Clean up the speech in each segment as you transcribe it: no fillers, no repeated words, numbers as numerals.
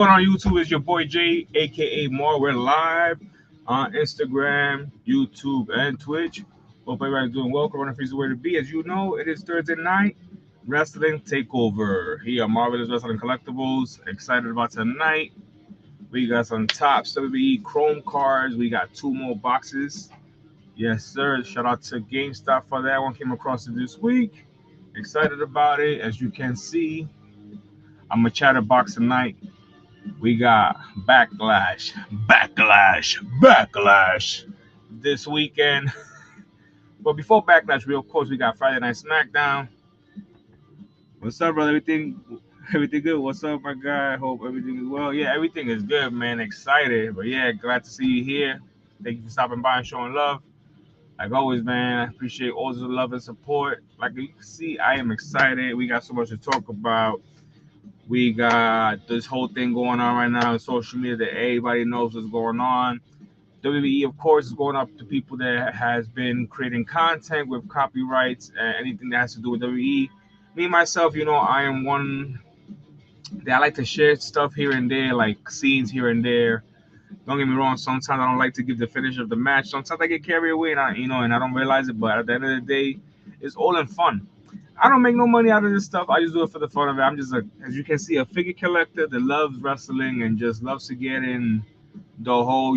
On YouTube is your boy Jay, aka Marv. We're live on Instagram, YouTube, and Twitch. Hope everybody's doing well. Corona free is where to be. As you know, it is Thursday night. Wrestling Takeover. Here, Marvelous Wrestling Collectibles. Excited about tonight. We got some top WWE Chrome cards. We got two more boxes. Yes, sir. Shout out to GameStop for that one. Came across it this week. Excited about it. As you can see, I'm a chatterbox tonight. We got backlash this weekend. But before backlash, of course, we got Friday Night SmackDown. What's up, brother? Everything good? What's up, my guy? Hope everything is well. Yeah, everything is good, man. Excited, but yeah, glad to see you here. Thank you for stopping by and showing love. Like always, man, I appreciate all the love and support. Like you can see, I am excited. We got so much to talk about. We got this whole thing going on right now on social media that everybody knows what's going on. WWE, of course, is going up to people that has been creating content with copyrights and anything that has to do with WWE. Me myself, I am one that I like to share stuff here and there, like scenes here and there. Don't get me wrong. Sometimes I don't like to give the finish of the match. Sometimes I get carried away, and I don't realize it. But at the end of the day, it's all in fun. I don't make no money out of this stuff. I just do it for the fun of it. I'm just as you can see, a figure collector that loves wrestling and just loves to get in the whole,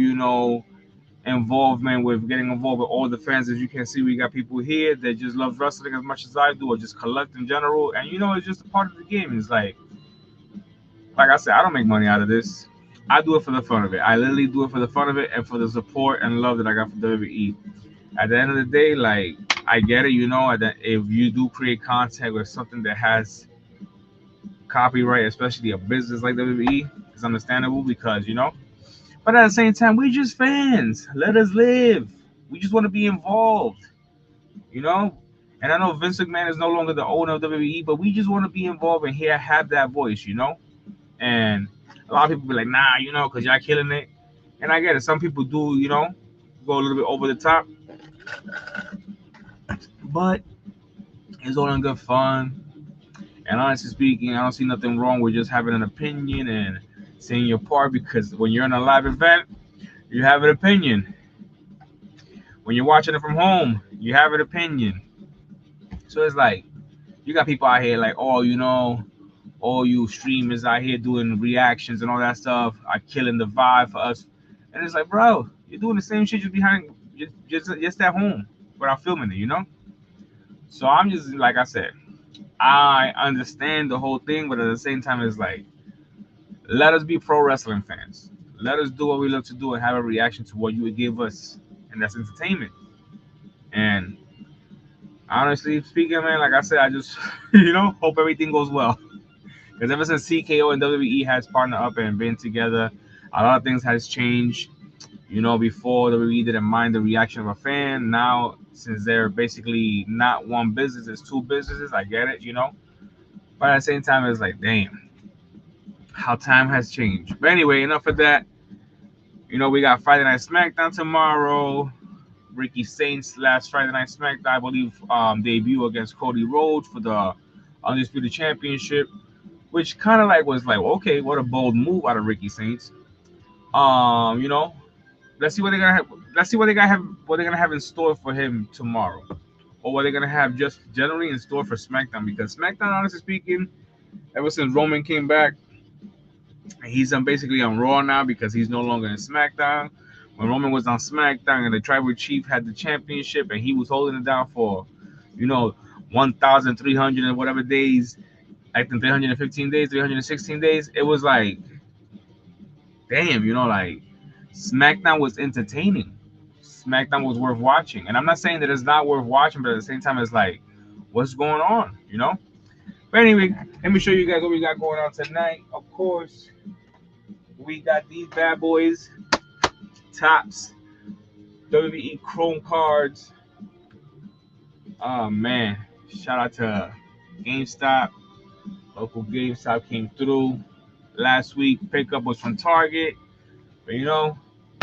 involvement with getting involved with all the fans. As you can see, we got people here that just love wrestling as much as I do, or just collect in general. And it's just a part of the game. It's like I said, I don't make money out of this. I do it for the fun of it. I literally do it for the fun of it and for the support and love that I got from WWE. At the end of the day, like I get it, that if you do create content with something that has copyright, especially a business like WWE, it's understandable because But at the same time, we just fans. Let us live. We just want to be involved, you know. And I know Vince McMahon is no longer the owner of WWE, but we just want to be involved and here have that voice. And a lot of people be like, nah, because y'all killing it. And I get it. Some people do, go a little bit over the top, but it's all in good fun. And honestly speaking, I don't see nothing wrong with just having an opinion and saying your part because when you're in a live event, you have an opinion. When you're watching it from home, you have an opinion. So it's like you got people out here like, oh, all you streamers out here doing reactions and all that stuff are killing the vibe for us. And it's like, bro, you're doing the same shit just at home without filming it. So I'm just like I said, I understand the whole thing, but at the same time, it's like, let us be pro wrestling fans. Let us do what we love to do and have a reaction to what you would give us, and that's entertainment. And honestly speaking, man, like I said, I just hope everything goes well. Because ever since CKO and WWE has partnered up and been together, a lot of things has changed. Before WWE didn't mind the reaction of a fan. Now, since they're basically not one business, it's two businesses. I get it. But at the same time, it's like, damn, how time has changed. But anyway, enough of that. We got Friday Night SmackDown tomorrow. Ricky Saints last Friday Night SmackDown, I believe, debut against Cody Rhodes for the Undisputed Championship, which kind of was like, okay, what a bold move out of Ricky Saints. Um, you know, let's see what they're gonna have. Let's see what they're gonna have in store for him tomorrow, or what they're gonna have just generally in store for SmackDown. Because SmackDown, honestly speaking, ever since Roman came back, he's basically on Raw now because he's no longer in SmackDown. When Roman was on SmackDown and the Tribal Chief had the championship and he was holding it down for, you know, 1,300 and whatever days, I think 315 days, 316 days, it was like, damn, like SmackDown was entertaining. SmackDown was worth watching. And I'm not saying that it's not worth watching, but at the same time, it's like, what's going on? But anyway, let me show you guys what we got going on tonight. Of course, we got these bad boys, Tops, WWE Chrome cards. Oh man, shout out to GameStop. Local GameStop came through last week. Pickup was from Target, but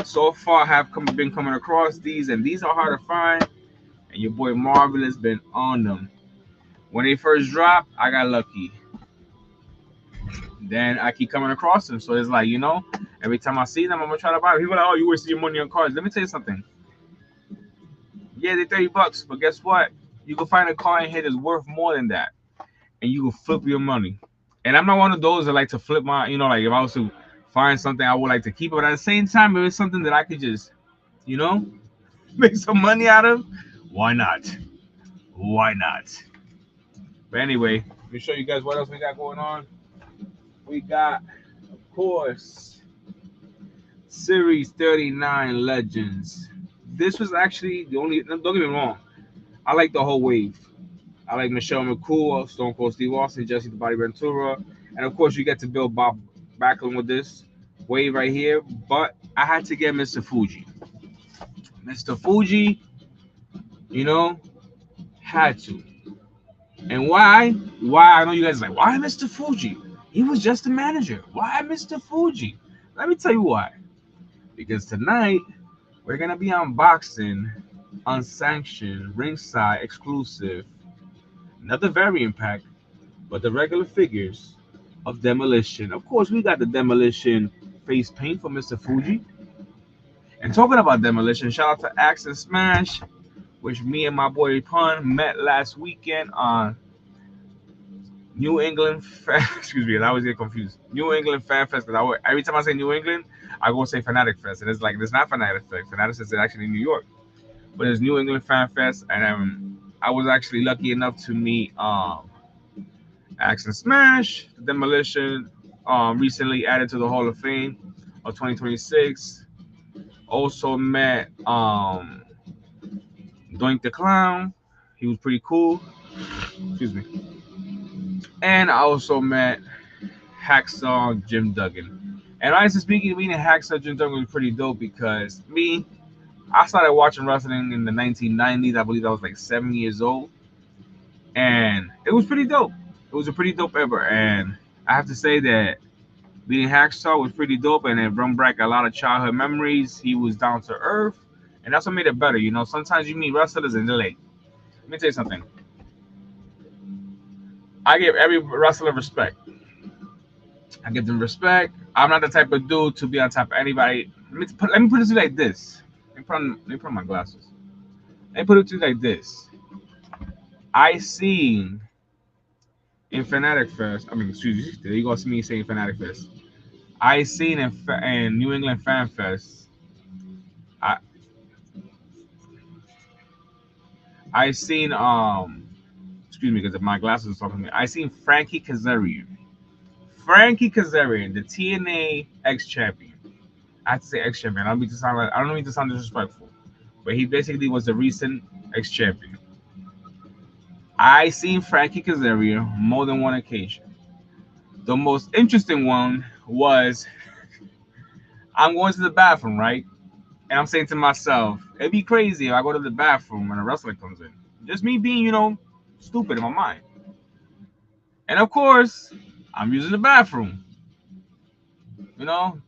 so far I have been coming across these, and these are hard to find. And your boy Marvel has been on them. When they first dropped, I got lucky. then I keep coming across them. So it's like, every time I see them, I'm gonna try to buy them. People are like, oh, you wasting your money on cards. Let me tell you something. Yeah, they're $30, but guess what? You can find a car in here that's worth more than that, and you can flip your money. And I'm not one of those that like to flip my, like if I was to find something I would like to keep it, but at the same time, if it's something that I could just, you know, make some money out of, why not? Why not? But anyway, let me show you guys what else we got going on. We got, of course, Series 39 Legends. This was actually the only, don't get me wrong, I like the whole wave. I like Michelle McCool, Stone Cold Steve Austin, Jesse the Body Ventura, and of course you get to build Bob Backlund with this wave right here. But I had to get Mr. Fuji. Mr. Fuji, you know, had to. And why? Why? I know you guys are like, why Mr. Fuji? He was just a manager. Why Mr. Fuji? Let me tell you why. Because tonight we're gonna be unboxing unsanctioned ringside exclusive, not the variant pack, but the regular figures of Demolition. Of course, we got the Demolition face paint for Mr. Fuji. And talking about Demolition, shout out to Ax and Smash, which me and my boy Pun met last weekend on New England excuse me, I always get confused. New England Fan Fest, because every time I say New England, I go say Fanatic Fest. And it's like, it's not Fanatic Fest. Fanatic Fest is actually New York. But it's New England Fan Fest. And I was actually lucky enough to meet Ax and Smash, Demolition, recently added to the Hall of Fame of 2026. Also met Doink the Clown. He was pretty cool. Excuse me. And I also met Hacksaw Jim Duggan. And honestly speaking, meeting Hacksaw Jim Duggan was pretty dope because I started watching wrestling in the 1990s. I believe I was like 7 years old. And it was pretty dope. It was a pretty dope ever. And I have to say that being Hacksaw was pretty dope, and it brought back a lot of childhood memories. He was down to earth, and that's what made it better. Sometimes you meet wrestlers and they're like, let me tell you something. I give every wrestler respect. I give them respect. I'm not the type of dude to be on top of anybody. Let me put it to you like this. Let me put on my glasses. Let me put it to you like this. I seen in Fanatic Fest, excuse me, there you go, see me saying Fanatic Fest. I seen in New England Fan Fest, I seen excuse me, because my glasses are talking to me. I seen Frankie Kazarian. Frankie Kazarian, the TNA ex champion. I have to say ex champion. I don't mean to sound disrespectful, but he basically was the recent ex champion. I seen Frankie Kazarian more than one occasion. The most interesting one was I'm going to the bathroom, right? And I'm saying to myself, it'd be crazy if I go to the bathroom when a wrestler comes in. Just me being, stupid in my mind. And of course, I'm using the bathroom. I'm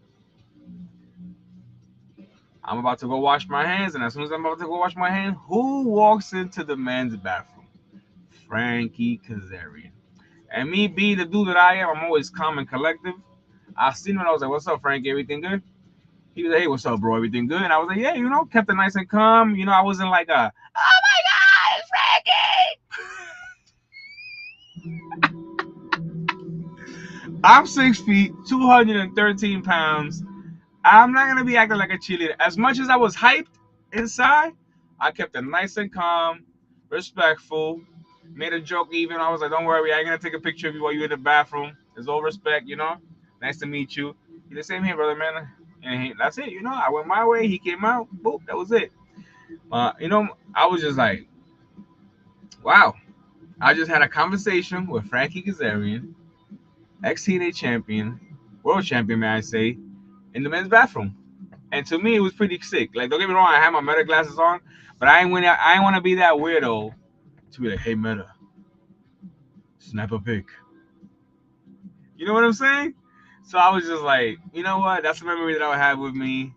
about to go wash my hands, and as soon as I'm about to go wash my hands, who walks into the men's bathroom? Frankie Kazarian. And me being the dude that I am, I'm always calm and collective. I seen him and I was like, what's up, Frankie? Everything good? He was like, hey, what's up, bro? Everything good? And I was like, yeah, kept it nice and calm. I wasn't like oh my God, it's Frankie. I'm 6 feet, 213 pounds. I'm not going to be acting like a cheerleader. As much as I was hyped inside, I kept it nice and calm, respectful, made a joke even. I was like, don't worry, I ain't going to take a picture of you while you're in the bathroom. There's all respect, Nice to meet you. He's the same here, brother, man. And that's it, I went my way. He came out. Boop, that was it. I was just like, wow. I just had a conversation with Frankie Kazarian, ex-TNA champion, world champion, may I say, in the men's bathroom. And to me, it was pretty sick. Like, don't get me wrong, I had my Meta glasses on, but I ain't want to be that weirdo to be like, hey, Meta, snap a pic. You know what I'm saying? So I was just like, you know what? That's a memory that I would have with me.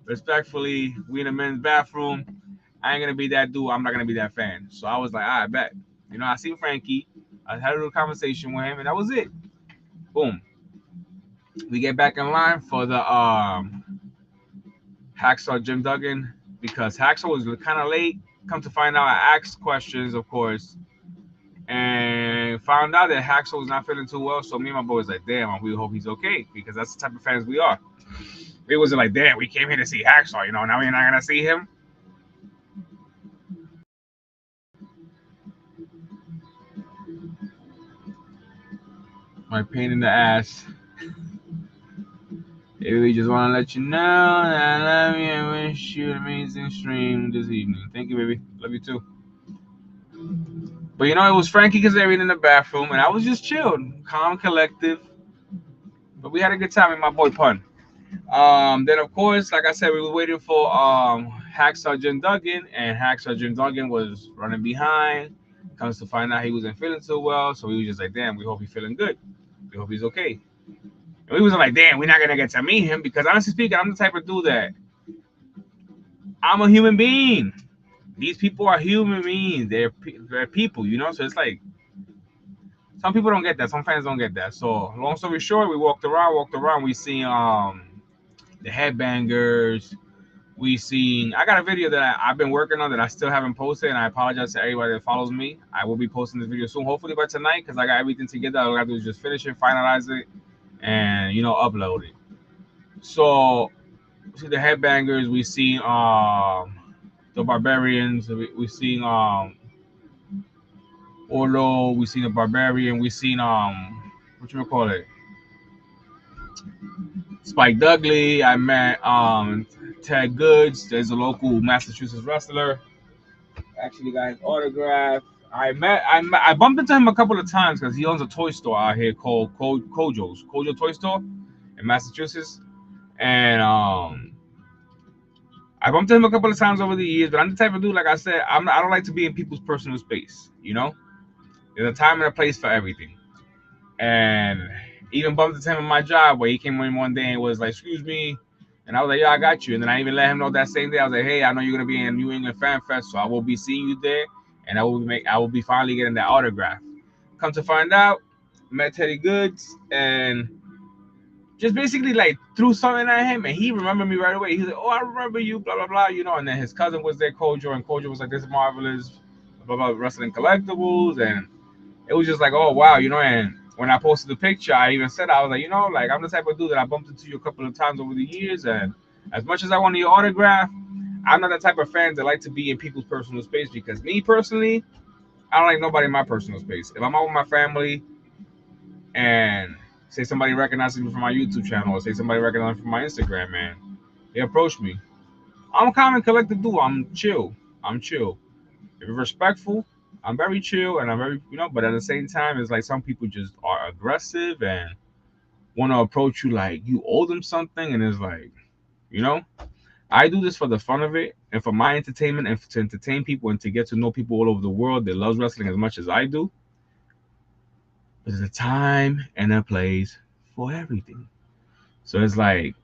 Respectfully, we in the men's bathroom. I ain't going to be that dude. I'm not going to be that fan. So I was like, all right, bet. I seen Frankie. I had a little conversation with him, and that was it. Boom. We get back in line for the Hacksaw Jim Duggan because Hacksaw was kind of late. Come to find out, I asked questions, of course, and found out that Hacksaw was not feeling too well. So me and my boy was like, damn, we hope he's okay because that's the type of fans we are. It wasn't like, damn, we came here to see Hacksaw, you know, now we're not going to see him. My pain in the ass. We just want to let you know that I love you and wish you an amazing stream this evening. Thank you, baby. Love you too. But you know, it was Frankie Kazarian in the bathroom, and I was just chilled, calm, collective. But we had a good time with my boy Pun. Then of course, like I said, we were waiting for Hacksaw Jim Duggan, and Hacksaw Jim Duggan was running behind. Comes to find out he wasn't feeling so well, so we were just like, damn, we hope he's feeling good. We hope he's okay. And we wasn't like, damn, we're not gonna get to meet him because honestly speaking, I'm the type of dude that I'm a human being. These people are human beings. They're people, you know. So it's like some people don't get that. Some fans don't get that. So long story short, we walked around. We seen the headbangers. We seen. I got a video that I've been working on that I still haven't posted, and I apologize to everybody that follows me. I will be posting this video soon, hopefully by tonight, because I got everything together. All I got to do is just finish it, finalize it, and upload it. So see the headbangers. We seen the barbarians. We seen Orlo. We seen the barbarian. We seen what you call it, Spike Dudley. I met Ted Goodz. There's a local Massachusetts wrestler. Actually got his autograph. I bumped into him a couple of times because he owns a toy store out here called Kojo Toy Store in Massachusetts. And I bumped into him a couple of times over the years, but I'm the type of dude, like I said, I don't like to be in people's personal space, you know? There's a time and a place for everything. And even bumped into him in my job where he came in one day and was like, excuse me. And I was like, yeah, I got you. And then I even let him know that same day. I was like, hey, I know you're gonna be in New England Fan Fest, so I will be seeing you there, and I will be finally getting that autograph. Come to find out, met Teddy Goodz and just basically like threw something at him, and he remembered me right away. He's like, oh, I remember you, blah blah blah, you know. And then his cousin was there, Kojo, and Kojo was like, this is marvelous, blah blah, wrestling collectibles, and it was just like, oh wow, you know. And when I posted the picture, I even said, I was like, you know, like I'm the type of dude that I bumped into you a couple of times over the years, and as much as I want your autograph, I'm not the type of fan that like to be in people's personal space because me personally, I don't like nobody in my personal space. If I'm out with my family and say somebody recognizes me from my YouTube channel or say somebody recognizes me from my Instagram, man, they approach me. I'm a common collective dude. I'm chill. If you're respectful, I'm very chill and I'm very, but at the same time, it's like some people just are aggressive and want to approach you like you owe them something. And it's like, I do this for the fun of it and for my entertainment and to entertain people and to get to know people all over the world that loves wrestling as much as I do. There's a time and a place for everything. So it's like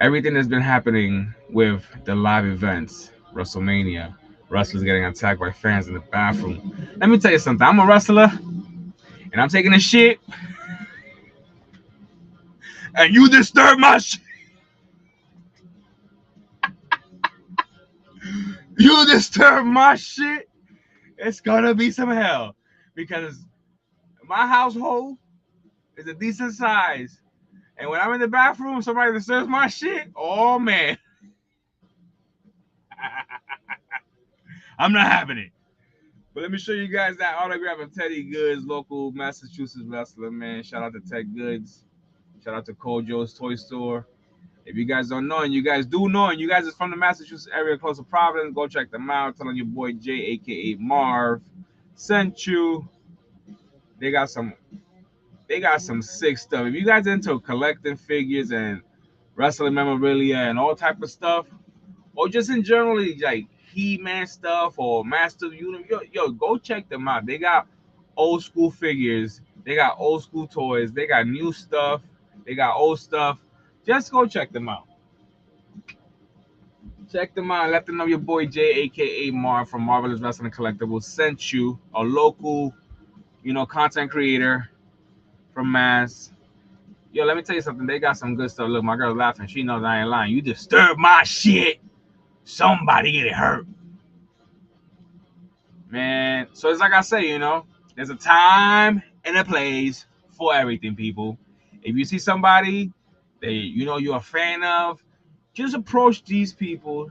everything that's been happening with the live events, WrestleMania, wrestlers getting attacked by fans in the bathroom. Let me tell you something. I'm a wrestler and I'm taking a shit and you disturb my shit. You disturb my shit, it's gonna be some hell because my household is a decent size. And when I'm in the bathroom, somebody disturbs my shit, oh man. I'm not having it. But let me show you guys that autograph of Teddy Goodz, local Massachusetts wrestler, man. Shout out to Ted Goodz. Shout out to Kojo's Toy Store. If you guys don't know, and you guys do know, and you guys are from the Massachusetts area close to Providence, go check them out. Tell them your boy Jay, aka Marv, sent you. They got some sick stuff. If you guys into collecting figures and wrestling memorabilia and all type of stuff, or just in generally like He-Man stuff or Master Universe, yo, go check them out. They got old school figures, they got old school toys, they got new stuff, they got old stuff. Just go check them out. Check them out. Let them know your boy Jay, aka Marv from Marvelous Wrestling Collectibles, sent you, a local, content creator from Mass. Yo, let me tell you something. They got some good stuff. Look, my girl's laughing. She knows I ain't lying. You disturb my shit, somebody get hurt. Man, so it's like I say, there's a time and a place for everything, people. If you see somebody that you're a fan of, just approach these people.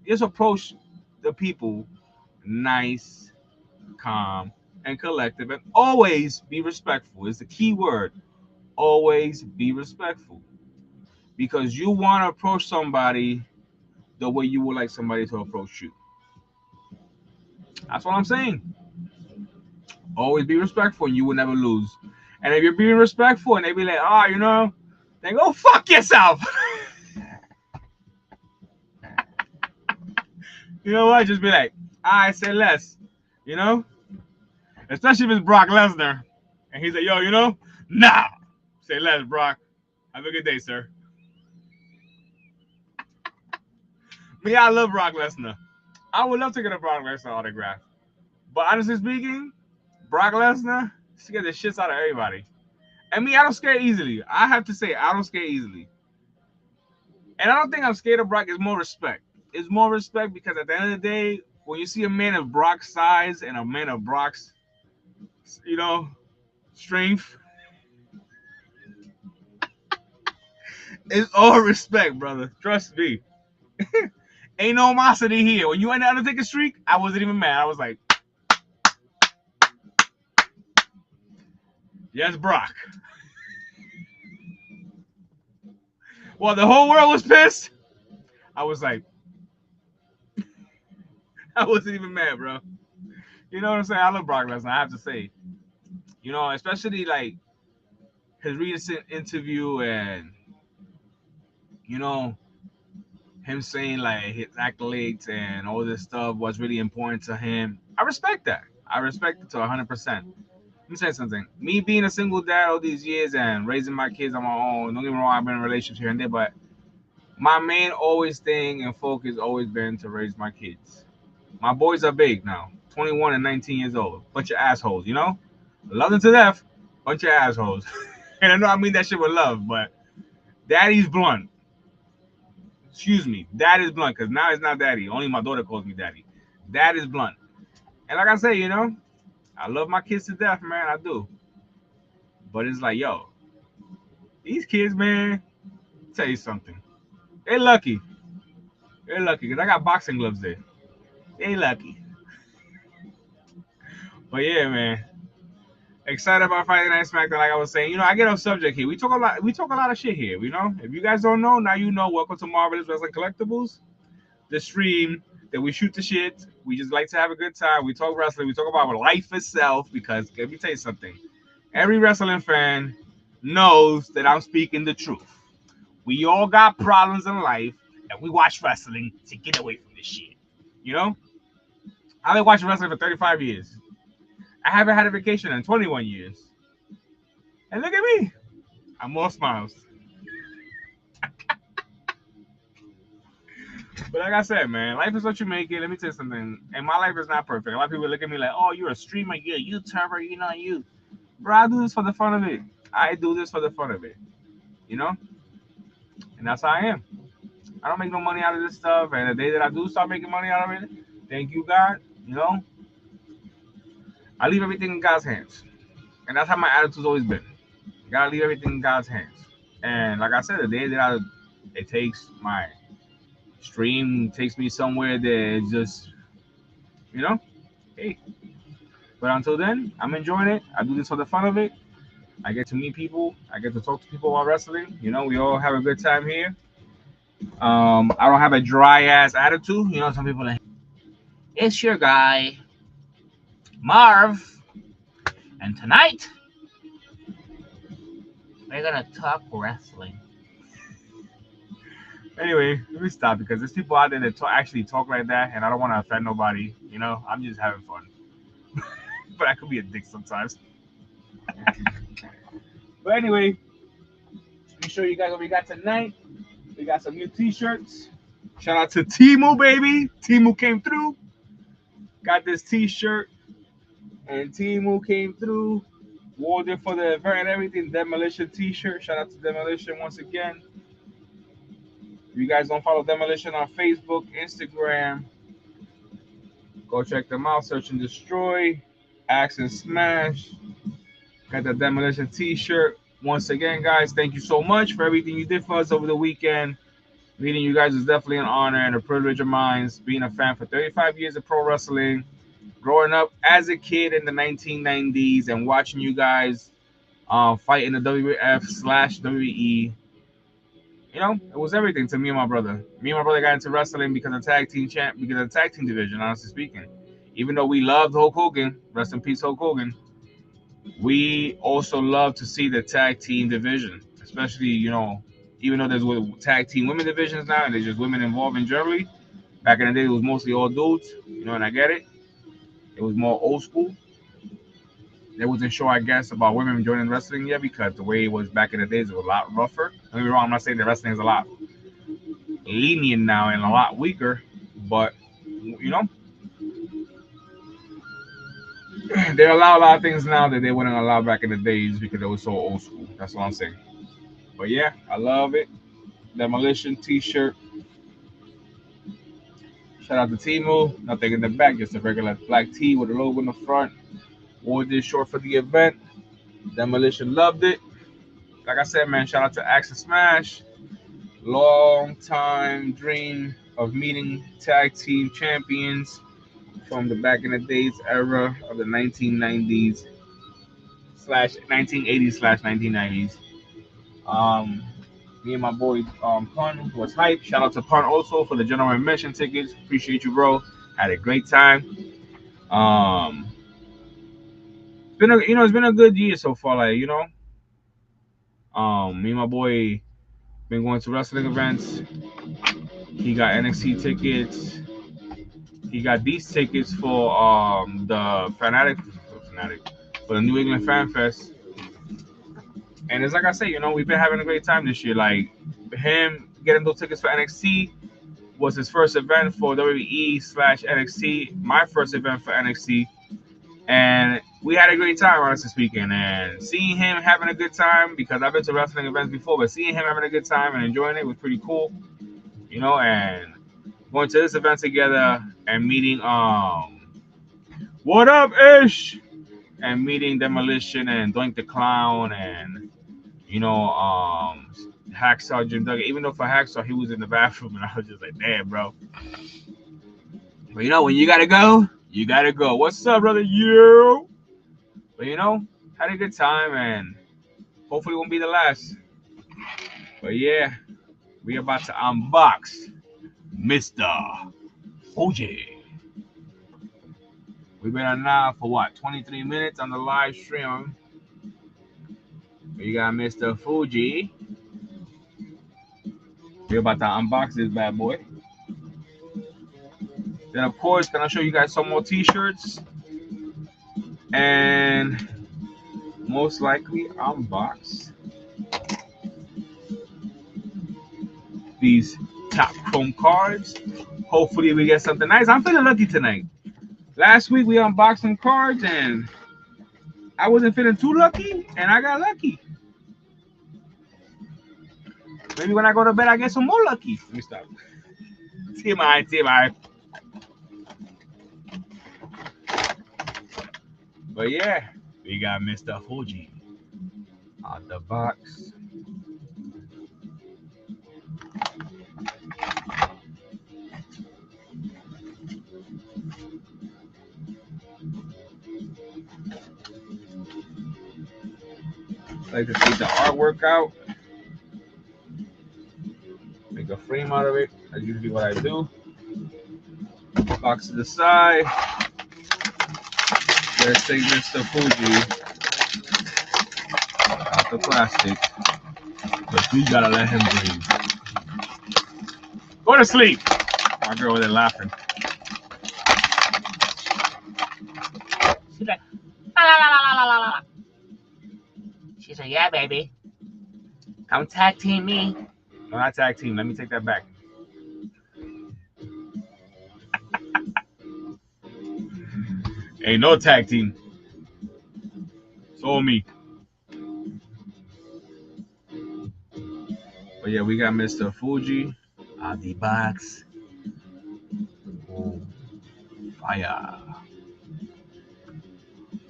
Just approach the people nice, calm, and collective, and always be respectful. It's the key word. Always be respectful. Because you want to approach somebody the way you would like somebody to approach you. That's what I'm saying. Always be respectful and you will never lose. And if you're being respectful and they be like, then go fuck yourself. You know what? Just be like, I say less. Especially if it's Brock Lesnar. And he's like, yo, nah. Say less, Brock. Have a good day, sir. Me, I love Brock Lesnar. I would love to get a Brock Lesnar autograph. But honestly speaking, Brock Lesnar scares the shits out of everybody. And me, I don't scare easily. I have to say, I don't scare easily. And I don't think I'm scared of Brock. It's more respect. It's more respect because at the end of the day, when you see a man of Brock's size and a man of Brock's, strength, it's all respect, brother. Trust me. Ain't no animosity here. When you went down to take a streak, I wasn't even mad. I was like, yes, Brock. Well, the whole world was pissed. I was like, I wasn't even mad, bro. You know what I'm saying? I love Brock Lesnar, I have to say. Especially like his recent interview and, him saying like his accolades and all this stuff was really important to him. I respect that. I respect it to 100%. Let me say something. Me being a single dad all these years and raising my kids on my own, don't get me wrong, I've been in relationships here and there, but my main always thing and focus always been to raise my kids. My boys are big now, 21 and 19 years old. Bunch of assholes, Love them to death, bunch of assholes. And I know I mean that shit with love, but daddy's blunt. Excuse me, dad is blunt, because now it's not daddy. Only my daughter calls me daddy. Dad is blunt. And like I say, I love my kids to death, man. I do. But it's like, these kids, man, tell you something. They're lucky. They're lucky, because I got boxing gloves there. They lucky. But yeah, man. Excited about Friday Night SmackDown, like I was saying. I get off subject here. We talk a lot of shit here, If you guys don't know, now you know. Welcome to Marvelous Wrestling Collectibles, the stream that we shoot the shit. We just like to have a good time. We talk wrestling. We talk about life itself, because let me tell you something. Every wrestling fan knows that I'm speaking the truth. We all got problems in life, and we watch wrestling to get away from this shit. I've been watching wrestling for 35 years. I haven't had a vacation in 21 years. And look at me. I'm all smiles. But like I said, man, life is what you make it. Let me tell you something. And my life is not perfect. A lot of people look at me like, oh, you're a streamer. You're a YouTuber. You. Bro, I do this for the fun of it. I do this for the fun of it. And that's how I am. I don't make no money out of this stuff. And the day that I do start making money out of it, thank you, God. I leave everything in God's hands. And that's how my attitude's always been. You gotta leave everything in God's hands. And like I said, the day that it takes my stream, takes me somewhere that it's just, hey. But until then, I'm enjoying it. I do this for the fun of it. I get to meet people. I get to talk to people while wrestling. We all have a good time here. I don't have a dry ass attitude. Some people are like, it's your guy, Marv. And tonight, we're gonna talk wrestling. Anyway, let me stop, because there's people out there that actually talk like that, and I don't want to offend nobody. I'm just having fun. But I could be a dick sometimes. But anyway, let me show you guys what we got tonight. We got some new t-shirts. Shout out to Timu, baby. Timu came through. Got this t-shirt, and Timu came through Wore it for the event and everything. Demolition t-shirt. Shout out to Demolition once again. If you guys don't follow Demolition on Facebook, Instagram, go check them out. Search and Destroy, Axe and Smash. Got the Demolition t-shirt. Once again, guys, thank you so much for everything you did for us over the weekend. Meeting you guys is definitely an honor and a privilege of mine. Being a fan for 35 years of pro wrestling, growing up as a kid in the 1990s and watching you guys fight in the WWF/WWE. You know, it was everything to me and my brother. Me and my brother got into wrestling because of the tag team division, honestly speaking. Even though we loved Hulk Hogan, rest in peace Hulk Hogan, we also love to see the tag team division, especially, even though there's tag team women divisions now and there's just women involved in generally. Back in the day, it was mostly all dudes, and I get it. It was more old school. They wasn't sure, I guess, about women joining wrestling yet because the way it was back in the days, it was a lot rougher. Don't get me wrong, I'm not saying that wrestling is a lot lenient now and a lot weaker, but, they allow a lot of things now that they wouldn't allow back in the days because it was so old school. That's what I'm saying. But yeah, I love it. Demolition t-shirt. Shout out to Timu. Nothing in the back, just a regular black tee with a logo in the front. Wore this short for the event. Demolition loved it. Like I said, man, shout out to Axe and Smash. Long time dream of meeting tag team champions from the back in the days era of the 1990s slash 1980s slash 1990s. Me and my boy Pun was hype. Shout out to Pun also for the general admission tickets. Appreciate you, bro. Had a great time. It's been a good year so far. Me and my boy been going to wrestling events. He got NXT tickets. He got these tickets for the fanatic for the New England Fan Fest. And it's like I say, we've been having a great time this year. Like him getting those tickets for NXT was his first event for WWE/NXT. My first event for NXT. And we had a great time, honestly speaking. And seeing him having a good time, because I've been to wrestling events before, but seeing him having a good time and enjoying it was pretty cool. And going to this event together and meeting what up, Ish? And meeting Demolition and Doink the Clown and Hacksaw Jim Duggan. Even though for Hacksaw he was in the bathroom and I was just like, damn, bro. But when you gotta go, you gotta go. What's up, brother? You. But had a good time and hopefully it won't be the last. But yeah, we about to unbox Mr. OJ. We've been on now for 23 minutes on the live stream. We got Mr. Fuji. We're about to unbox this bad boy. Then, of course, gonna show you guys some more t-shirts. And most likely unbox these top chrome cards. Hopefully we get something nice. I'm feeling lucky tonight. Last week we unboxed some cards and I wasn't feeling too lucky and I got lucky. Maybe when I go to bed I get some more lucky. Let me stop. TMI. But yeah, we got Mr. Fuji out the box. I like to take the artwork out, make a frame out of it. That's usually what I do. Box to the side. Let's take Mr. Fuji out the plastic, but we gotta let him breathe. Go to sleep. My girl over there laughing. She's like, la la la la la la. She said, yeah, baby. Come tag team me. No, not tag team. Let me take that back. Ain't no tag team. So me. But yeah, we got Mr. Fuji on the box. Oh, fire.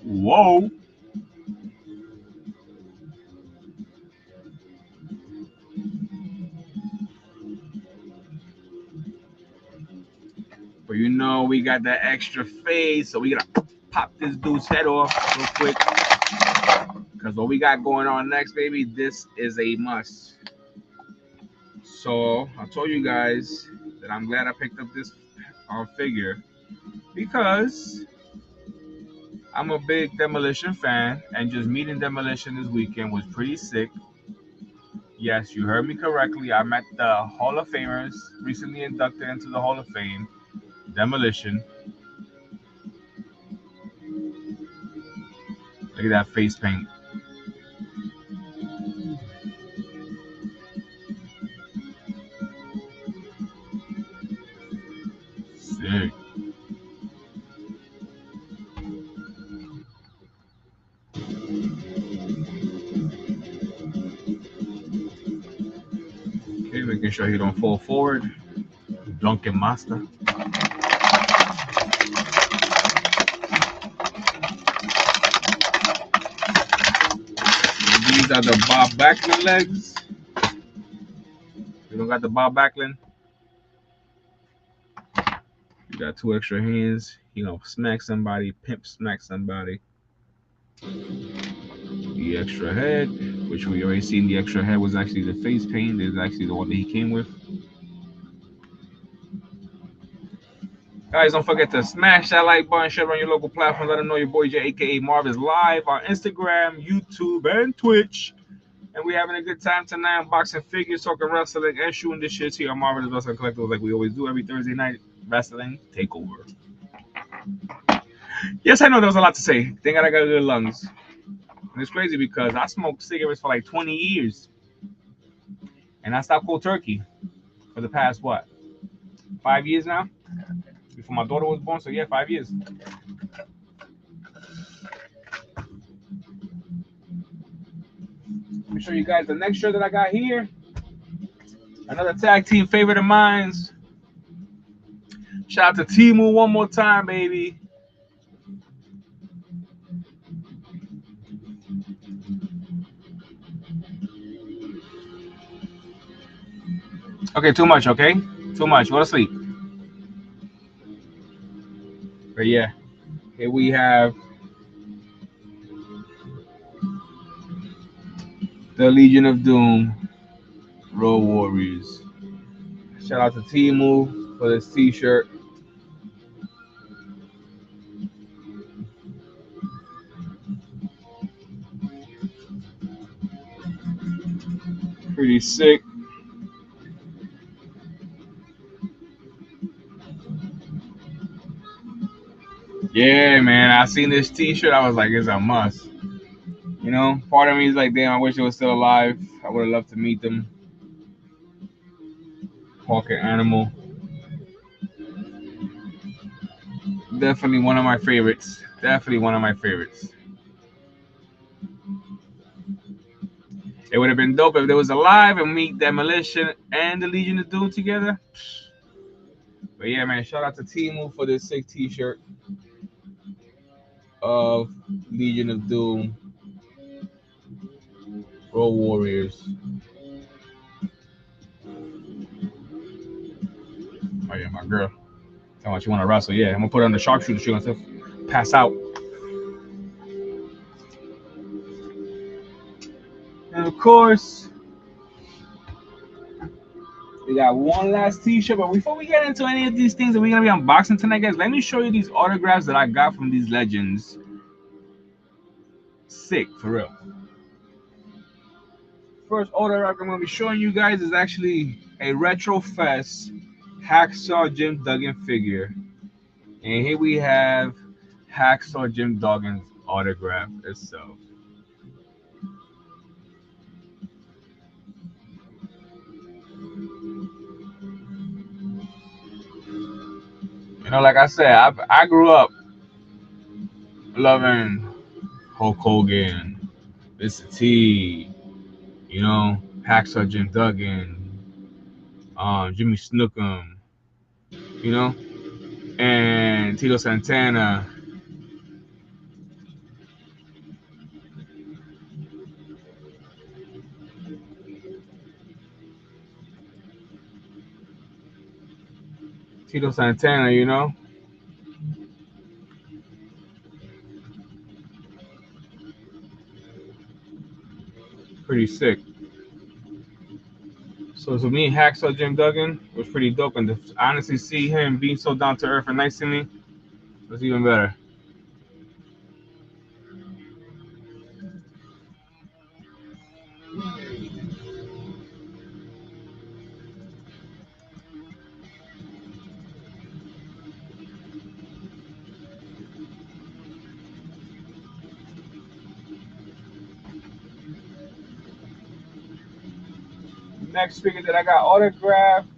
Whoa. But you know, we got that extra face, so we gotta pop this dude's head off real quick. Because what we got going on next, baby, this is a must. So I told you guys that I'm glad I picked up this figure because I'm a big Demolition fan, and just meeting Demolition this weekend was pretty sick. Yes, you heard me correctly. I met the Hall of Famers, recently inducted into the Hall of Fame. Demolition. Look at that face paint. Sick. Okay, making sure he don't fall forward. Dunkin' Master. These are the Bob Backlund legs. You don't got the Bob Backlund? You got two extra hands. You know, smack somebody, pimp smack somebody. The extra head, which we already seen the extra head was actually the face paint. Is actually the one that he came with. Guys, don't forget to smash that like button, share on your local platform. Let them know your boy J, aka Marv, is live on Instagram, YouTube, and Twitch. And we having a good time tonight, unboxing figures, talking wrestling, and shooting this shit here on Marvelous Wrestling Collectibles like we always do every Thursday night. Wrestling Takeover. Yes, I know there was a lot to say. Thank God I got good lungs. And it's crazy because I smoked cigarettes for like 20 years. And I stopped cold turkey for the past, what, 5 years now? Before my daughter was born, so yeah, 5 years. Let me show you guys the next shirt that I got here. Another tag team favorite of mine. Shout out to Timu one more time, baby. Okay, too much, okay? Too much. Go to sleep. But yeah, here we have the Legion of Doom Road Warriors. Shout out to Timu for this t-shirt. Pretty sick. Yeah, man. I seen this t-shirt. I was like, it's a must. You know, part of me is like, damn, I wish it was still alive. I would have loved to meet them. Hawk and Animal. Definitely one of my favorites. Definitely one of my favorites. It would have been dope if they was alive and meet Demolition and the Legion of Doom together. But yeah, man, shout out to Timu for this sick t-shirt of Legion of Doom Road Warriors. Oh yeah, my girl. How much you want to wrestle? Yeah, I'm gonna put her on the sharpshooter. She wants to pass out. And of course, we got one last t-shirt. But before we get into any of these things that we're gonna be unboxing tonight, guys, let me show you these autographs that I got from these legends. Sick, for real. First autograph I'm gonna be showing you guys is actually a Retro Fest Hacksaw Jim Duggan figure. And here we have Hacksaw Jim Duggan's autograph itself. You know, like I said, I grew up loving Hulk Hogan, Mr. T, you know, Hacksaw Jim Duggan, Jimmy Snookum, you know, and Tito Santana. Tito Santana, you know. Pretty sick. So to me, Hacksaw Jim Duggan was pretty dope, and to honestly see him being so down to earth and nice to me was even better. Next figure that I got autographed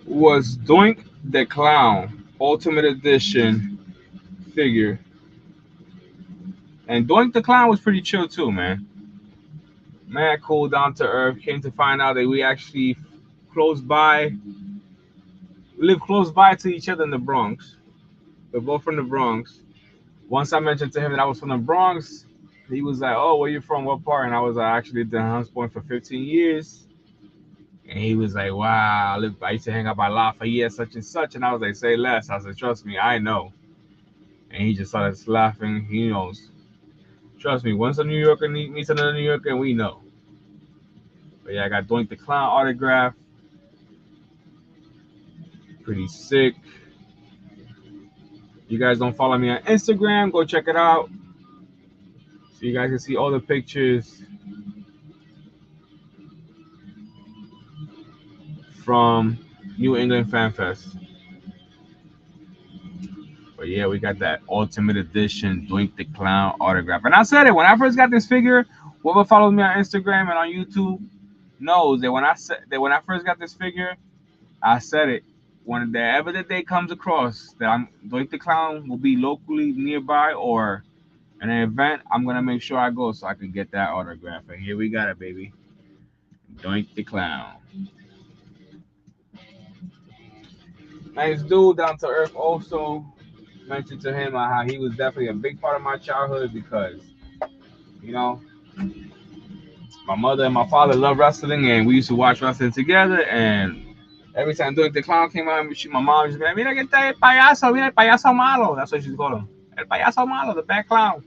was Doink the Clown Ultimate Edition figure. And Doink the Clown was pretty chill too, man. Man, cool, down to earth. Came to find out that we actually close by, live close by to each other in the Bronx. We're both from the Bronx. Once I mentioned to him that I was from the Bronx, he was like, "Oh, where you from? What part?" And I was like, "I actually lived in Hunts Point for 15 years." And he was like, "Wow, I used to hang out by Lafayette, such and such." And I was like, "Say less." I said, "Trust me, I know." And he just started laughing. He knows. Trust me, once a New Yorker meets another New Yorker, we know. But yeah, I got Doink the Clown autograph. Pretty sick. You guys don't follow me on Instagram, go check it out. So you guys can see all the pictures from New England Fan Fest. But yeah, we got that Ultimate Edition Doink the Clown autograph. And I said it when I first got this figure. Whoever follows me on Instagram and on YouTube knows that when I first got this figure, I said it. Whenever the day comes across that I'm Doink the Clown will be locally nearby or an event, I'm gonna make sure I go so I can get that autograph. And here we got it, baby. Doink the Clown. Nice dude, down to earth. Also mentioned to him how he was definitely a big part of my childhood because, you know, my mother and my father loved wrestling and we used to watch wrestling together. And every time Doink the Clown came out, my mom used to be like, "Mira que está el payaso, mira el payaso malo." That's what she's called him. El payaso malo, the bad clown.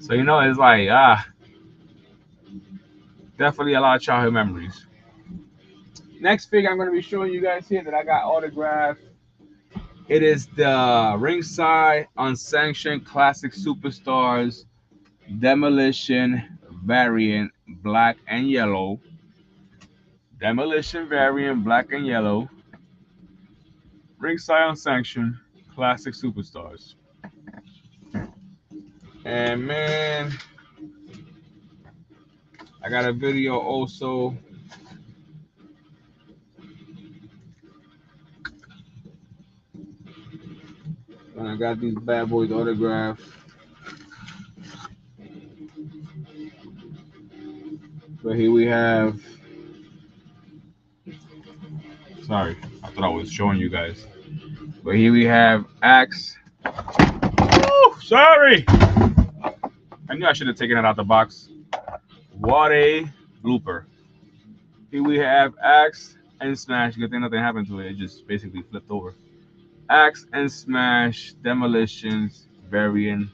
So, you know, it's like, definitely a lot of childhood memories. Next figure I'm going to be showing you guys here that I got autographed. It is the ringside unsanctioned classic superstars demolition variant black and yellow. Demolition variant black and yellow. Ringside unsanctioned classic superstars. And man, I got a video also. And I got these bad boys autographed. But here we have. Sorry, I thought I was showing you guys. But here we have Axe. Oh, sorry. I knew I should have taken it out the box. What a blooper. Here we have Axe and Smash. Good thing nothing happened to it. It just basically flipped over. Axe and Smash Demolitions variant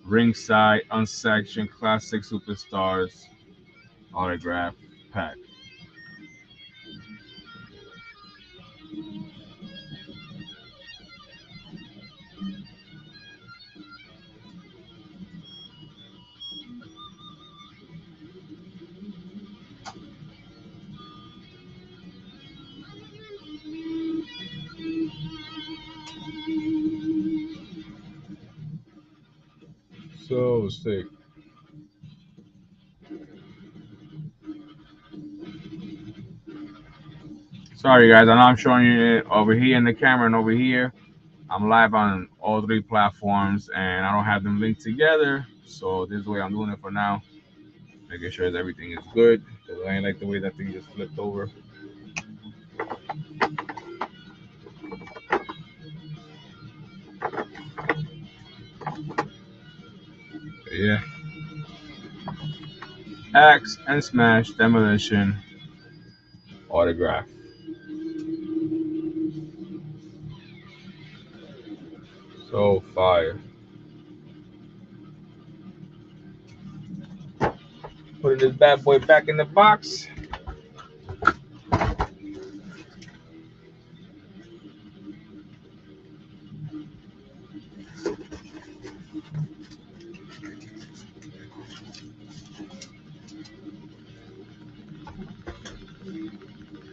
ringside unsanctioned classic superstars autograph pack. So sick. Sorry guys, I know I'm showing you it over here in the camera and over here. I'm live on all 3 platforms, and I don't have them linked together. So this is the way I'm doing it for now, making sure that everything is good. Because I ain't like the way that thing just flipped over. But yeah, Axe and Smash Demolition autograph. So fire. Putting this bad boy back in the box.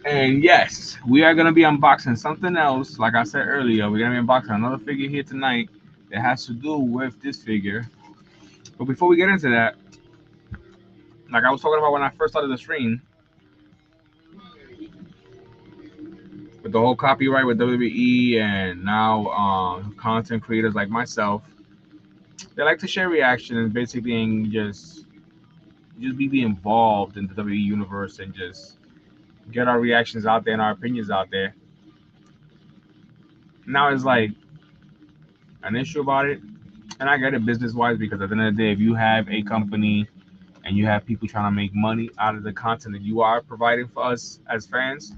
And yes, we are gonna be unboxing something else. Like I said earlier, we're gonna be unboxing another figure here tonight that has to do with this figure. But before we get into that, like I was talking about when I first started the stream, with the whole copyright with WWE and now content creators like myself, they like to share reactions, basically, and just be involved in the WWE universe and just get our reactions out there and our opinions out there. Now it's like an issue about it, and I get it business wise because at the end of the day, if you have a company and you have people trying to make money out of the content that you are providing for us as fans,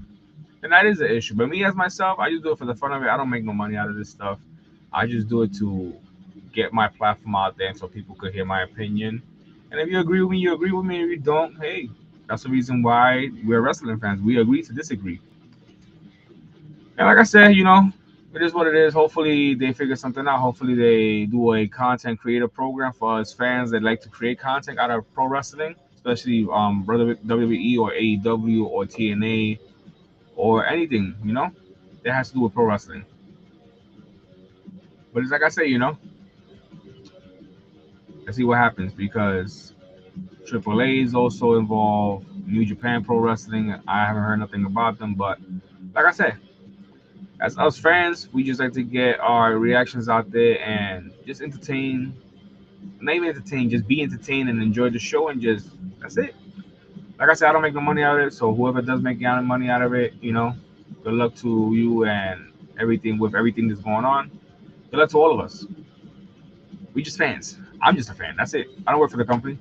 then that is an issue. But me as myself, I just do it for the fun of it. I don't make no money out of this stuff. I just do it to get my platform out there so people could hear my opinion. And if you agree with me, you agree with me. If you don't, hey, that's the reason why we're wrestling fans. We agree to disagree. And like I said, it is what it is. Hopefully they figure something out. Hopefully they do a content creator program for us fans that like to create content out of pro wrestling, especially WWE or AEW or TNA or anything, that has to do with pro wrestling. But it's like I say, let's see what happens because AAA is also involved. New Japan Pro Wrestling, I haven't heard nothing about them, but like I said, as us fans, we just like to get our reactions out there and just entertain. Not even entertain, just be entertained and enjoy the show and just that's it. Like I said, I don't make no money out of it, so whoever does make money out of it, good luck to you and everything that's going on. Good luck to all of us. We just fans. I'm just a fan. That's it. I don't work for the company.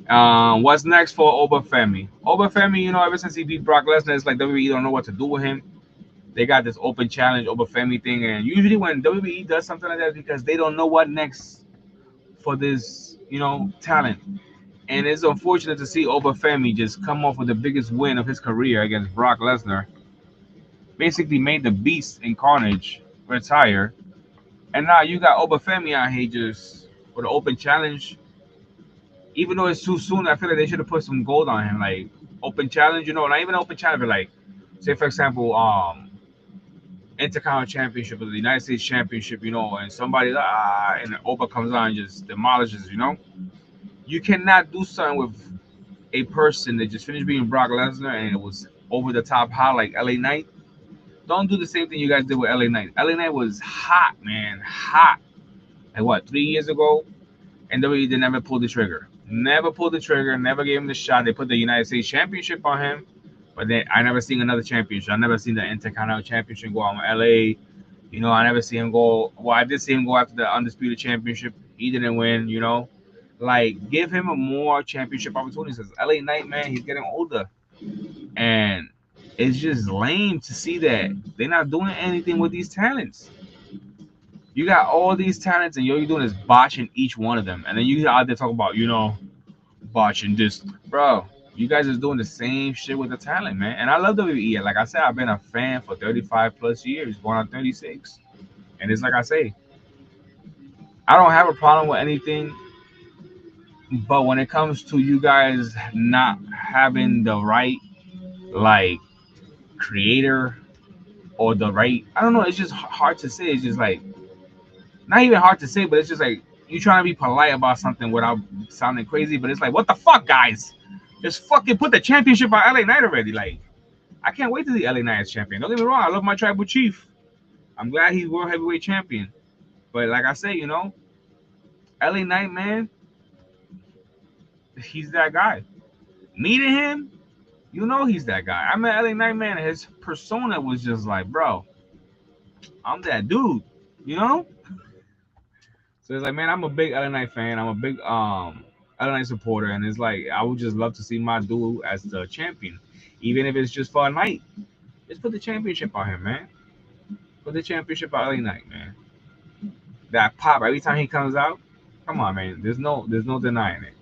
What's next for Obafemi? Obafemi, ever since he beat Brock Lesnar, it's like WWE don't know what to do with him. They got this open challenge Obafemi thing, and usually when WWE does something like that, because they don't know what next for this, talent. And it's unfortunate to see Obafemi just come off with the biggest win of his career against Brock Lesnar. Basically made the Beast in Carnage retire, and now you got Obafemi out here just for the open challenge. Even though it's too soon, I feel like they should have put some gold on him, like open challenge. Not even open challenge, but like, say for example, Intercontinental Championship or the United States Championship, and somebody and Oba comes on and just demolishes. You cannot do something with a person that just finished being Brock Lesnar and it was over the top hot like LA Knight. Don't do the same thing you guys did with LA Knight. LA Knight was hot, man, hot. Like what, 3 years ago? And WWE they never pulled the trigger. Never pulled the trigger. Never gave him the shot. They put the United States Championship on him, but then I never seen another championship. I never seen the Intercontinental Championship go on LA. I never see him go. Well, I did see him go after the Undisputed Championship. He didn't win. Like give him a more championship opportunities. Because LA Knight, man, he's getting older, and it's just lame to see that they're not doing anything with these talents. You got all these talents, and all you're doing is botching each one of them. And then you out there talking about, botching this, bro. You guys is doing the same shit with the talent, man. And I love WWE. Like I said, I've been a fan for 35 plus years, going on 36. And it's like I say, I don't have a problem with anything. But when it comes to you guys not having the right, like, creator or the right, I don't know, it's just hard to say. It's just like, not even hard to say, but it's just like, you trying to be polite about something without sounding crazy. But it's like, what the fuck, guys? Just fucking put the championship on LA Knight already. Like, I can't wait to see LA Knight as champion. Don't get me wrong, I love my tribal chief. I'm glad he's world heavyweight champion. But like I say, LA Knight, man, he's that guy. Meeting him, he's that guy. I met LA Knight, man. His persona was just like, bro, I'm that dude, you know. So it's like, man, I'm a big LA Knight fan. I'm a big LA Knight supporter, and it's like I would just love to see my dude as the champion, even if it's just for a night. Just put the championship on him, man. Put the championship on LA Knight, man. That pop every time he comes out. Come on, man. There's no denying it.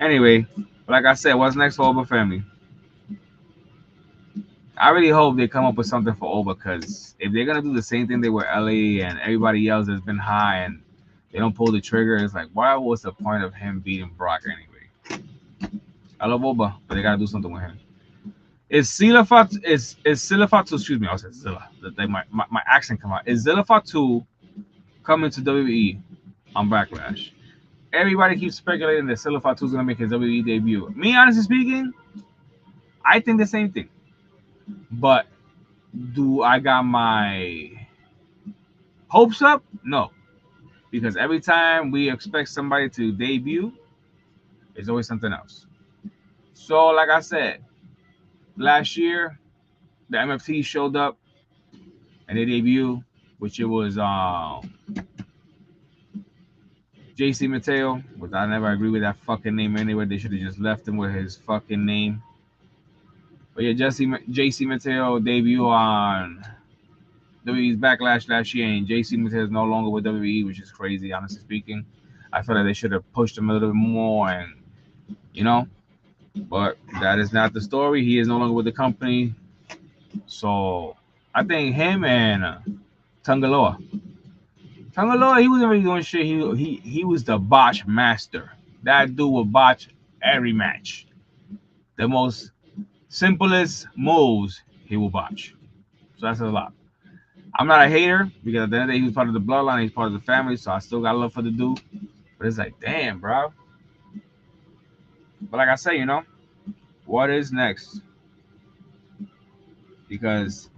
Anyway, like I said, what's next for Oba family? I really hope they come up with something for Oba, because if they're gonna do the same thing they were LA and everybody else has been high and they don't pull the trigger, it's like, why was the point of him beating Brock anyway? I love Oba, but they gotta do something with him. Is Zilla Fatu, excuse me, I said Zilla. My accent come out. Is Zilla Fatu coming to WWE on Backlash? Everybody keeps speculating that Zilla Fatu is gonna make his WWE debut. Me, honestly speaking, I think the same thing. But do I got my hopes up? No. Because every time we expect somebody to debut, there's always something else. So, like I said, last year, the MFT showed up and they debuted, which it was JC Mateo, which I never agree with that fucking name anyway. They should have just left him with his fucking name. But yeah, JC Mateo debut on WWE's Backlash last year, and JC Mateo is no longer with WWE, which is crazy, honestly speaking. I feel like they should have pushed him a little bit more, and but that is not the story. He is no longer with the company. So I think him and Tangaloa, he wasn't really doing shit. He was the botch master. That dude would botch every match. The most simplest moves he will botch. So that's a lot. I'm not a hater, because at the end of the day, he was part of the bloodline, he's part of the family, so I still got love for the dude. But it's like, damn, bro. But like I say, what is next? Because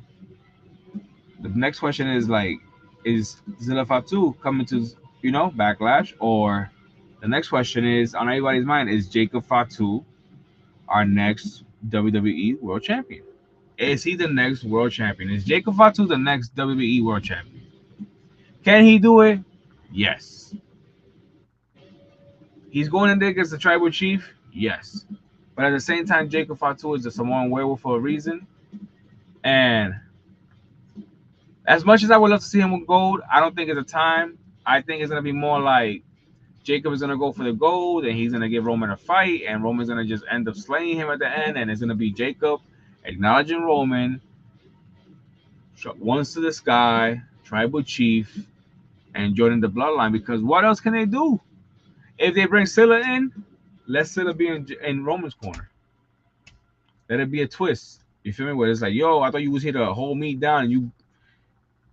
the next question is like, is Zilla Fatu coming to Backlash? Or the next question is on everybody's mind, is Jacob Fatu our next WWE World Champion? Is he the next world champion? Is Jacob Fatu the next WWE world champion? Can he do it? Yes. He's going in there against the tribal chief? Yes. But at the same time, Jacob Fatu is a Samoan werewolf for a reason. And as much as I would love to see him with gold, I don't think it's a time. I think it's going to be more like Jacob is going to go for the gold, and he's going to give Roman a fight, and Roman's going to just end up slaying him at the end, and it's going to be Jacob acknowledging Roman, once to the sky, tribal chief, and joining the bloodline. Because what else can they do? If they bring Silla in, let Silla be in Roman's corner. Let it be a twist. You feel me? Where it's like, yo, I thought you was here to hold me down, and you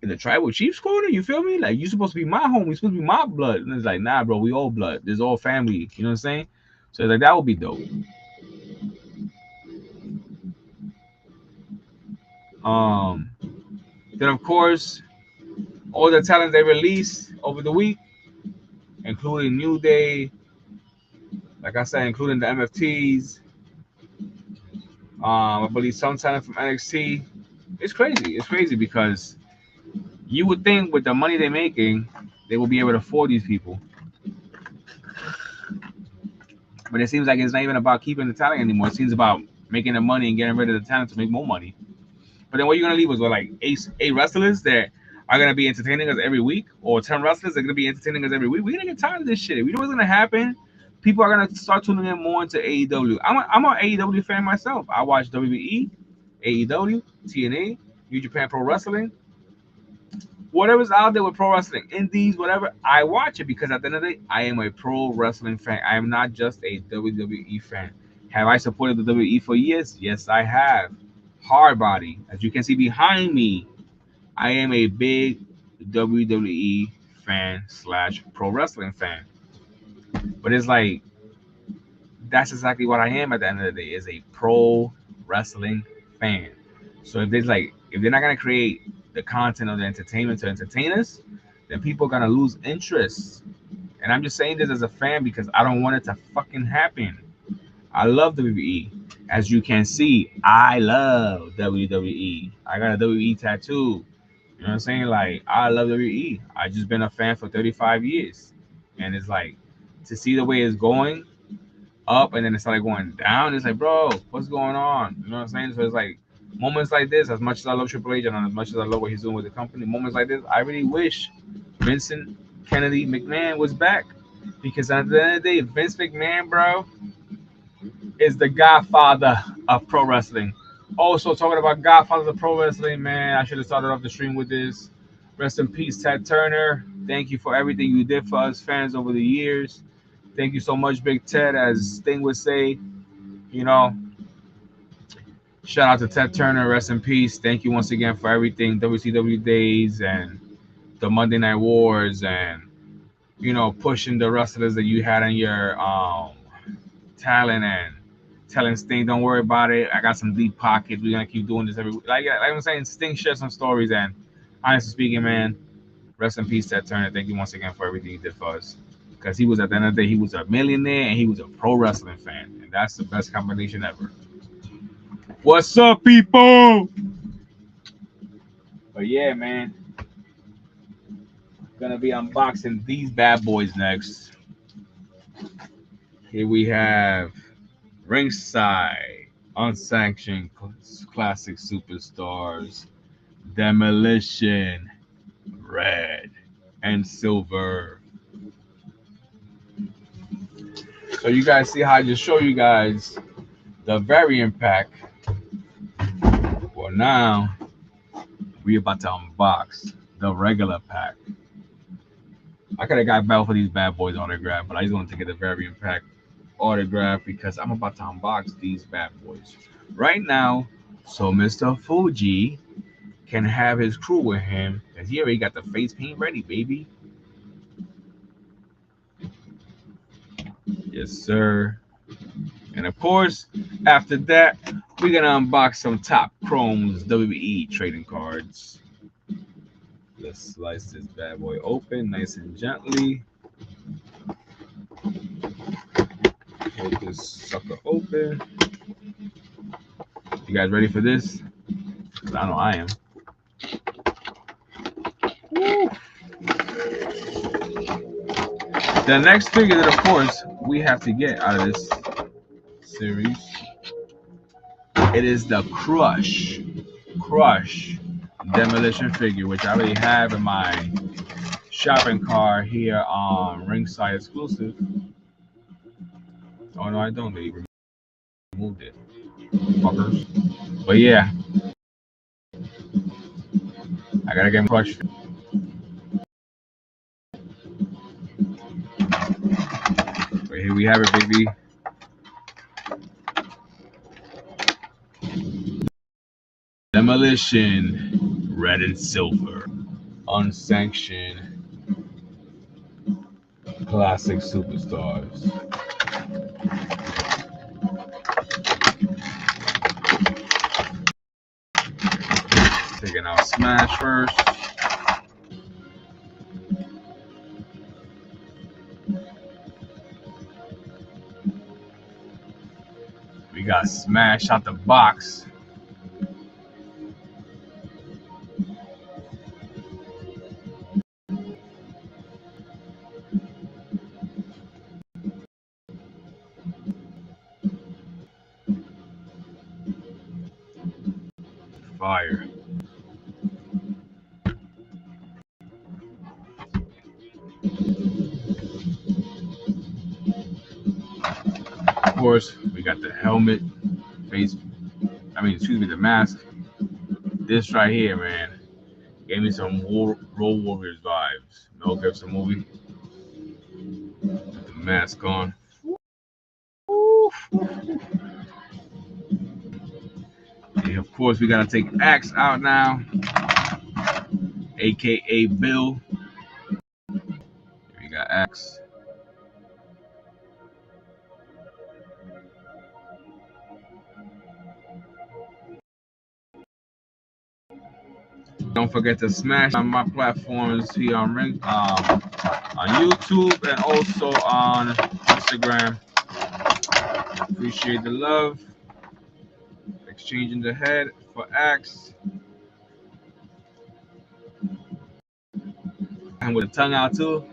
in the tribal chief's corner. You feel me? Like, you supposed to be my homie. You supposed to be my blood. And it's like, nah, bro, we all blood. There's all family. You know what I'm saying? So it's like, that would be dope. Then of course, all the talent they released over the week, including New Day, like I said, including the MFTs. I believe some talent from NXT. It's crazy. It's crazy because you would think with the money they're making, they will be able to afford these people. But it seems like it's not even about keeping the talent anymore. It seems about making the money and getting rid of the talent to make more money. But then what you're going to leave us with, like, eight wrestlers that are going to be entertaining us every week, or 10 wrestlers that are going to be entertaining us every week. We're going to get tired of this shit. We know what's going to happen. People are going to start tuning in more into AEW. I'm an AEW fan myself. I watch WWE, AEW, TNA, New Japan Pro Wrestling. Whatever's out there with pro wrestling, indies, whatever, I watch it because at the end of the day, I am a pro wrestling fan. I am not just a WWE fan. Have I supported the WWE for years? Yes, I have. Hard body. As you can see behind me, I am a big WWE fan / pro wrestling fan. But it's like, that's exactly what I am at the end of the day, is a pro wrestling fan. So if they're not gonna create the content of the entertainment to entertain us, then people are gonna lose interest. And I'm just saying this as a fan because I don't want it to fucking happen. I love WWE. As you can see, I love WWE. I got a WWE tattoo. You know what I'm saying? Like, I love WWE. I just been a fan for 35 years. And it's like, to see the way it's going up and then it started going down, it's like, bro, what's going on? You know what I'm saying? So it's like, moments like this, as much as I love Triple H and as much as I love what he's doing with the company, moments like this, I really wish Vincent Kennedy McMahon was back. Because at the end of the day, Vince McMahon, bro, is the godfather of pro wrestling. Also, talking about godfathers of pro wrestling, man, I should have started off the stream with this. Rest in peace, Ted Turner. Thank you for everything you did for us fans over the years. Thank you so much, Big Ted. As Sting would say, you know, shout out to Ted Turner. Rest in peace. Thank you once again for everything. WCW days and the Monday Night Wars and, you know, pushing the wrestlers that you had in your talent and telling Sting, don't worry about it. I got some deep pockets. We're gonna keep doing this every like I'm saying. Sting shared some stories, and honestly speaking, man, rest in peace, Ted Turner. Thank you once again for everything you did for us. Because he was at the end of the day, he was a millionaire and he was a pro wrestling fan, and that's the best combination ever. What's up, people? But yeah, man, gonna be unboxing these bad boys next. Here we have Ringside Unsanctioned Classic Superstars Demolition Red and Silver. So you guys see how I just show you guys the variant pack. Well, now we about to unbox the regular pack. I could have got both of these bad boys autographed, but I just wanted to get the variant pack autograph because I'm about to unbox these bad boys right now. So Mr. Fuji can have his crew with him because he already got the face paint ready, baby. Yes, sir. And of course, after that, we're gonna unbox some Top Chrome's WWE trading cards. Let's slice this bad boy open nice and gently. Hold this sucker open. You guys ready for this? Because I know I am. Woo. The next figure that, of course, we have to get out of this series, it is the Crush Demolition figure, which I already have in my shopping cart here on Ringside Exclusive. Oh no, I don't. They removed it, fuckers. But yeah, I gotta get him Crush. But here we have it, baby. Demolition Red and Silver Unsanctioned Classic Superstars. Taking out Smash first. We got Smash out the box. Fire. Of course, we got the helmet, the mask. This right here, man, gave me some Road Warriors vibes. Mel Gibson movie. With the mask on. And of course, we gotta take Axe out now, aka Bill. We got Axe. Don't forget to smash on my platforms here on YouTube and also on Instagram. Appreciate the love. Exchanging the head for Axe. And with the tongue out too.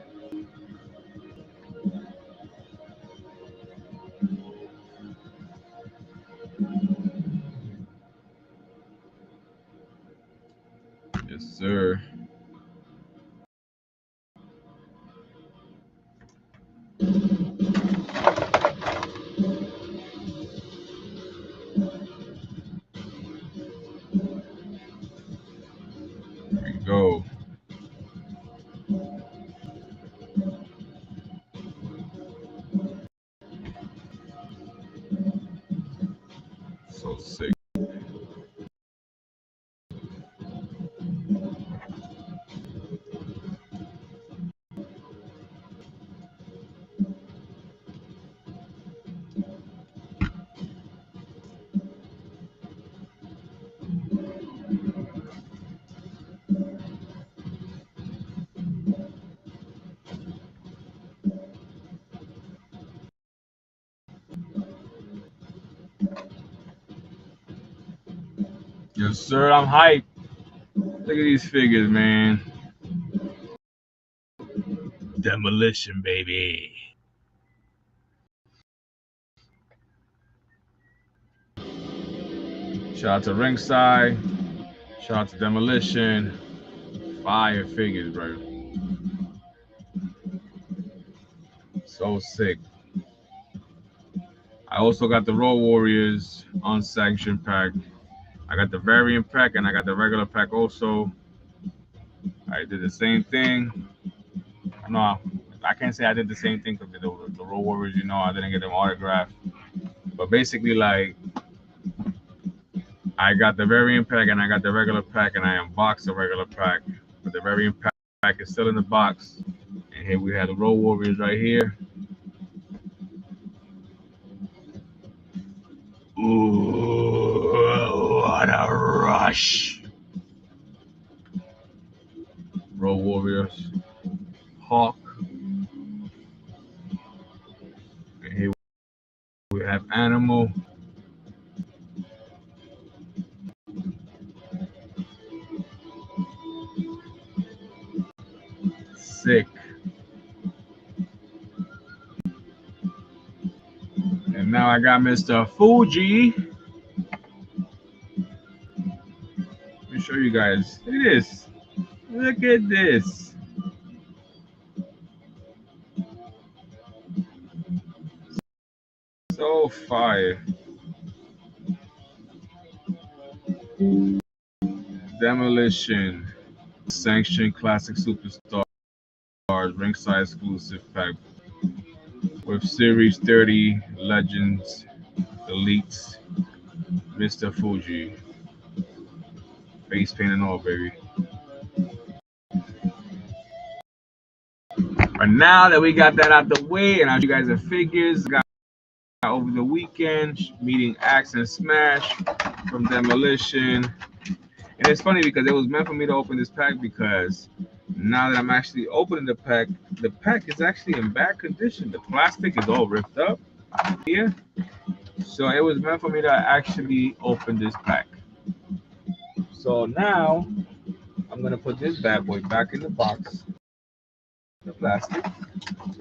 Yes, sir. There you go. So sick. Yes, sir. I'm hyped. Look at these figures, man. Demolition, baby. Shout out to Ringside. Shout out to Demolition. Fire figures, bro. So sick. I also got the Road Warriors unsanctioned pack. I got the variant pack and I got the regular pack also. I did the same thing. No, I can't say I did the same thing because the Road Warriors, you know, I didn't get them autographed. But basically, like, I got the variant pack and I got the regular pack and I unboxed the regular pack. But the variant pack is still in the box. And here we have the Road Warriors right here. Ooh, what a rush. Road Warriors. Hawk. And here we have Animal. Sick. And now I got Mr. Fuji. Let me show you guys. Look at this. Look at this. So fire. Demolition. Sanctioned Classic Superstars. Ringside exclusive pack. With Series 30 Legends Elites. Mr. Fuji. Face paint and all, baby. But now that we got that out the way, and I'll show you guys the figures, got over the weekend meeting Axe and Smash from Demolition. And it's funny because it was meant for me to open this pack because now that I'm actually opening the pack is actually in bad condition. The plastic is all ripped up here. So it was meant for me to actually open this pack. So now I'm gonna put this bad boy back in the box, the plastic.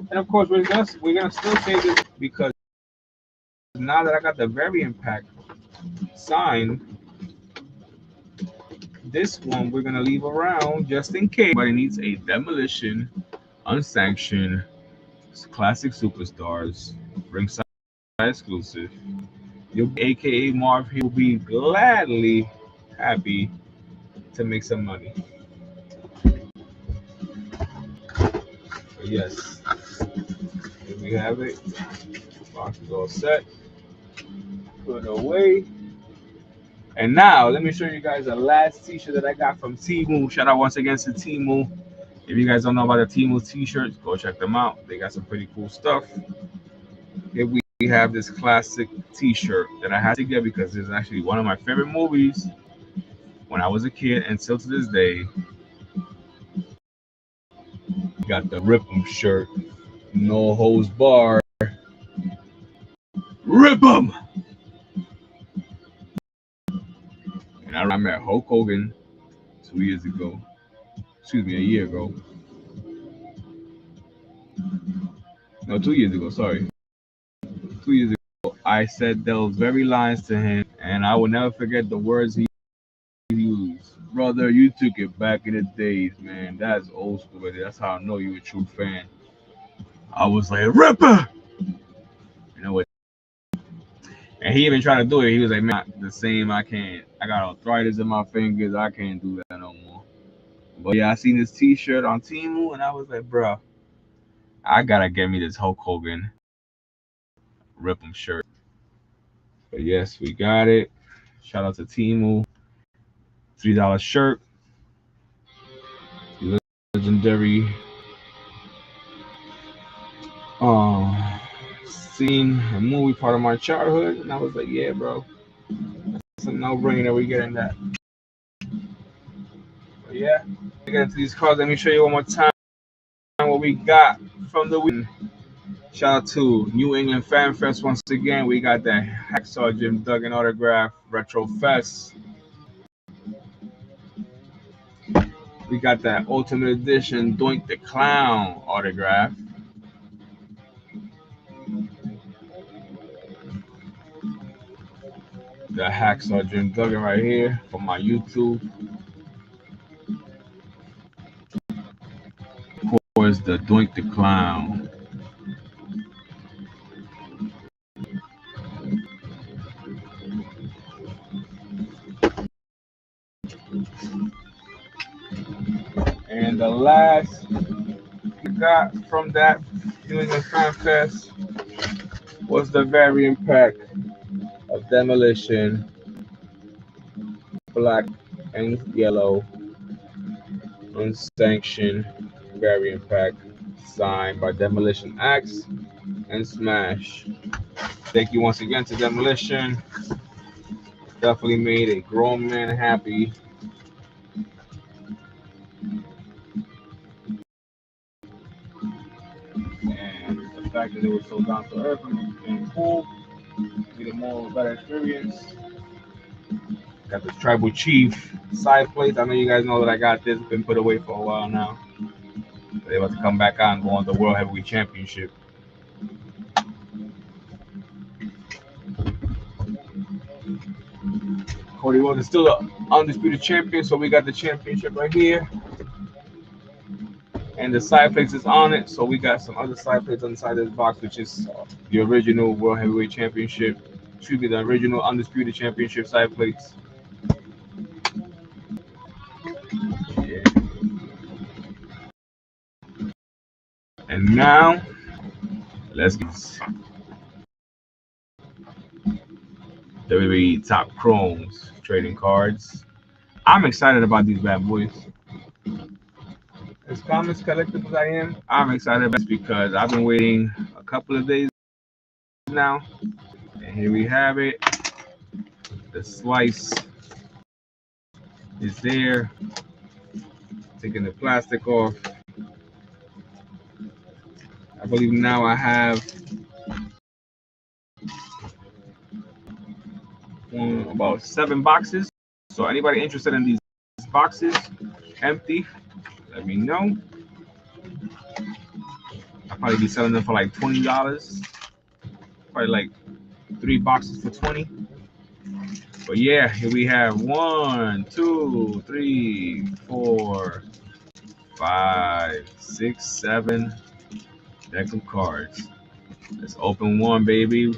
And of course we're gonna still save this because now that I got the variant pack signed, this one we're gonna leave around just in case anybody needs a Demolition unsanctioned Classic Superstars ringside exclusive. You'll aka Marv, he will be gladly happy to make some money. But yes, here we have it. Box is all set. Put it away. And now let me show you guys the last t-shirt that I got from Temu. Shout out once again to Temu. If you guys don't know about the Temu t-shirts, go check them out. They got some pretty cool stuff. Here we have this classic t-shirt that I had to get because it's actually one of my favorite movies. when I was a kid, and still to this day, got the Rip 'em shirt, no hose bar, Rip 'em. And I met Hulk Hogan 2 years ago. Excuse me, a year ago. No, 2 years ago. Sorry, 2 years ago. I said those very lines to him, and I will never forget the words he used. Brother, you took it back in the days, man. That's old school, but that's how I know you're a true fan. I was like, Ripper! You know what? And he even tried to do it. He was like, man, the same. I can't. I got arthritis in my fingers. I can't do that no more. But yeah, I seen this T-shirt on Temu, and I was like, bro, I gotta get me this Hulk Hogan Rip 'em shirt. But yes, we got it. Shout out to Temu. $3 shirt. Legendary scene, a movie part of my childhood, and I was like, yeah, bro, it's a no-brainer. We getting that. But yeah, we get into these cards. Let me show you one more time what we got from the weekend. Shout out to New England Fan Fest once again. We got that Hacksaw Jim Duggan autograph Retro Fest. We got that Ultimate Edition Doink the Clown autograph. The Hacksaw Jim Duggan right here from my YouTube. Of course, the Doink the Clown. And the last we got from that New England Fan Fest was the variant pack of Demolition, black and yellow, unsanctioned variant pack signed by Demolition Ax and Smash. Thank you once again to Demolition. Definitely made a grown man happy. And the fact that it was so down to earth and cool, made it more better experience. Got the Tribal Chief side plate. I know you guys know that I got this. Been put away for a while now. They're about to come back out and go on the World Heavyweight Championship. Cody Rhodes is still the undisputed champion, so we got the championship right here. And the side plates is on it, so we got some other side plates inside this box, which is the original World Heavyweight Championship. Should be the original undisputed championship side plates. Yeah. And now, let's get WWE Top Chromes trading cards. I'm excited about these bad boys. As comics collective as I am, I'm excited about this because I've been waiting a couple of days now. And here we have it. The slice is there. Taking the plastic off. I believe now I have about 7 boxes. So anybody interested in these boxes, empty, let me know. I'll probably be selling them for like $20. Probably like 3 boxes for 20. But yeah, here we have 1, 2, 3, 4, 5, 6, 7 deck of cards. Let's open one, baby.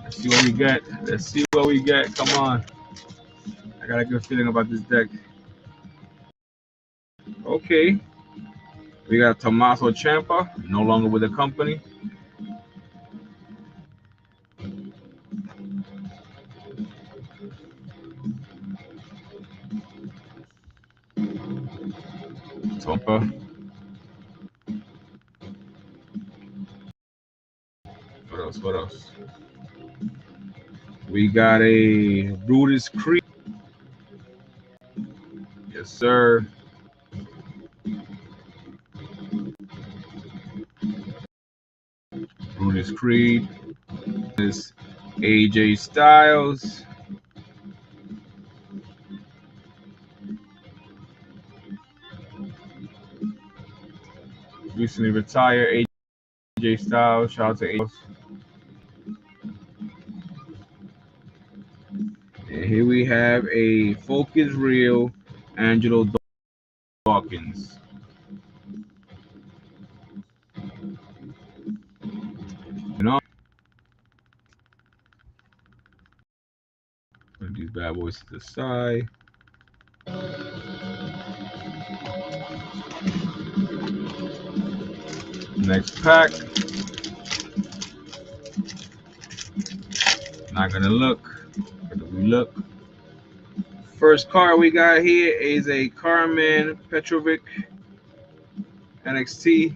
Let's see what we get. Let's see what we get. Come on. I got a good feeling about this deck. Okay. We got Tommaso Ciampa, no longer with the company. Ciampa. What else? What else? We got a Brutus Creed. Yes, sir. Brutus Creed. This AJ Styles. Recently retired AJ Styles. Shout out to AJ. And here we have a Focus Real Angelo Dawkins. You know, put these bad boys to the side. Next pack. Not gonna look. We look. First card we got here is a Carmen Petrovic NXT.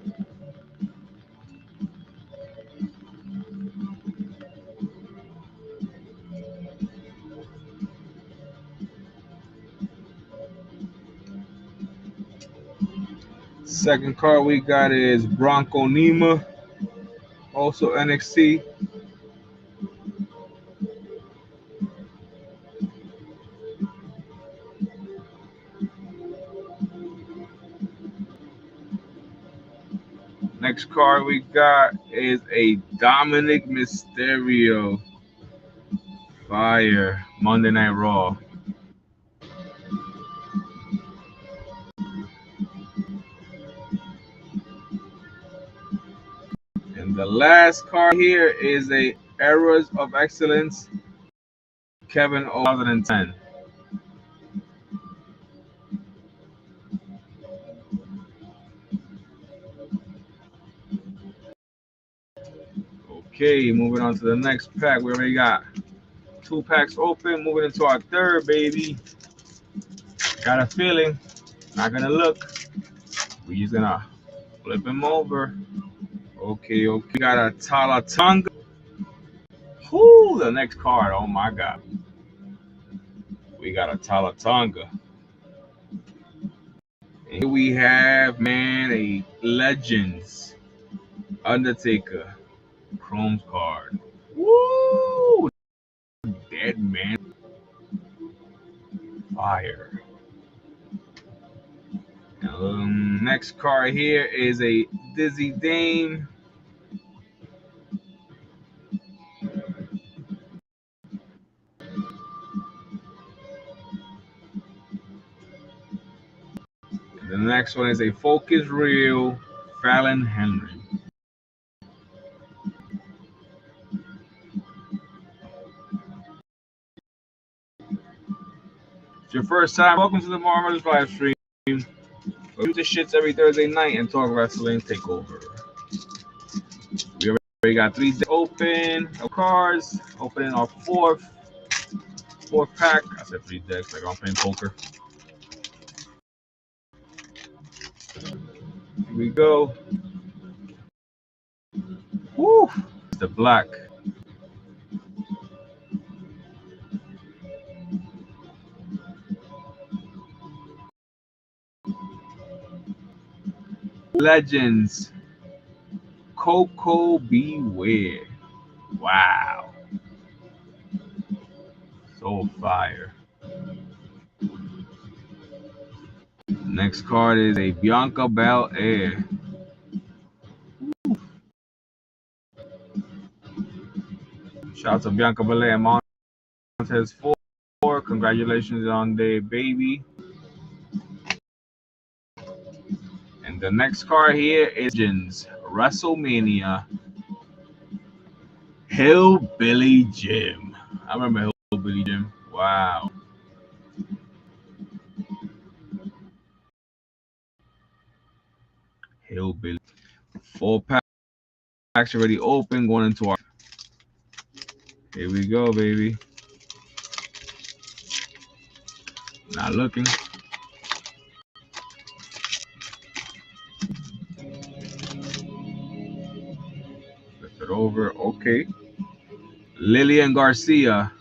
Second card we got is Bronco Nima, also NXT. Next card we got is a Dominic Mysterio Fire Monday Night Raw. And the last card here is a Eras of Excellence Kevin 2010. Okay, moving on to the next pack. We already got 2 packs open. Moving into our third, baby. Got a feeling. Not gonna look. We're just gonna flip him over. Okay. We got a Talatonga. Whoo, the next card. Oh my god. We got a Talatonga. And here we have, man, a Legends Undertaker Chrome's card. Woo! Dead man. Fire. Next card here is a Dizzy Dame. The next one is a Focus Real Fallon Henry. If it's your first time, welcome to the Marvelous live stream. We do the shits every Thursday night and talk wrestling takeover. We already got 3 decks open of cards. Opening our fourth pack. I said 3 decks like I'm playing poker. Here we go. Woo! It's the black. Legends. Coco Beware. Wow. So fire. Next card is a Bianca Belair. Shout out to Bianca Belair Montez 4. Congratulations on the baby. And the next card here is Legends WrestleMania Hillbilly Jim. I remember Hillbilly Jim. Wow. Hillbilly. 4 packs already open, going into our. Here we go, baby. Not looking. Flip it over. Okay. Lillian Garcia.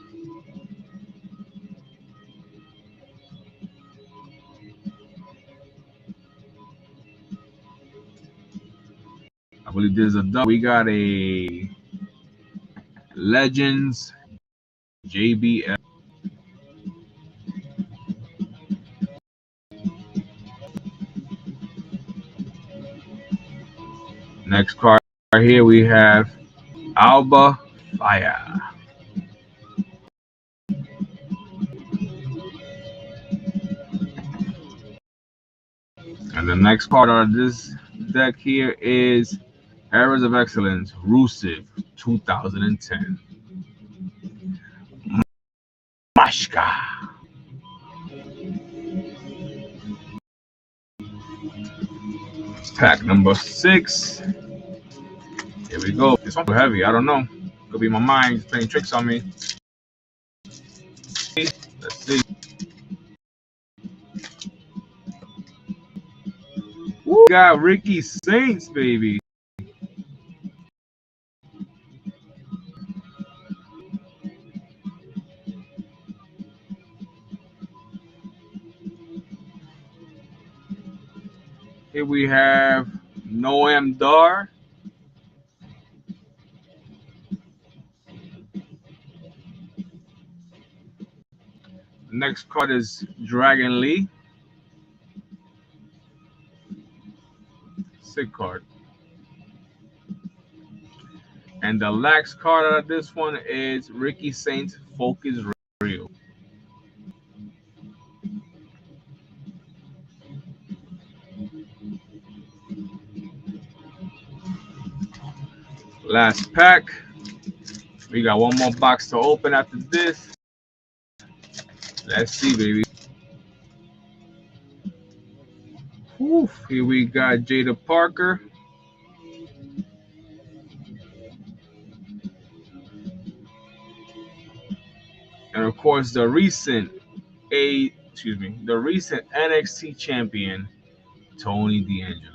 there's a double. We got a Legends JBL. Next card here we have Alba Fire. And the next card on this deck here is Eras of Excellence, Rusev, 2010. Mashka. Pack number 6. Here we go. This one's heavy. I don't know. Could be my mind playing tricks on me. Let's see. Woo, got Ricky Saints, baby. Here we have Noam Dar. Next card is Dragon Lee. Sick card. And the last card out of this one is Ricky Saints, Focus Real. Last pack. We got one more box to open after this. Let's see, baby. Whew. Here we got Jada Parker. And of course, the recent NXT champion, Tony D'Angelo.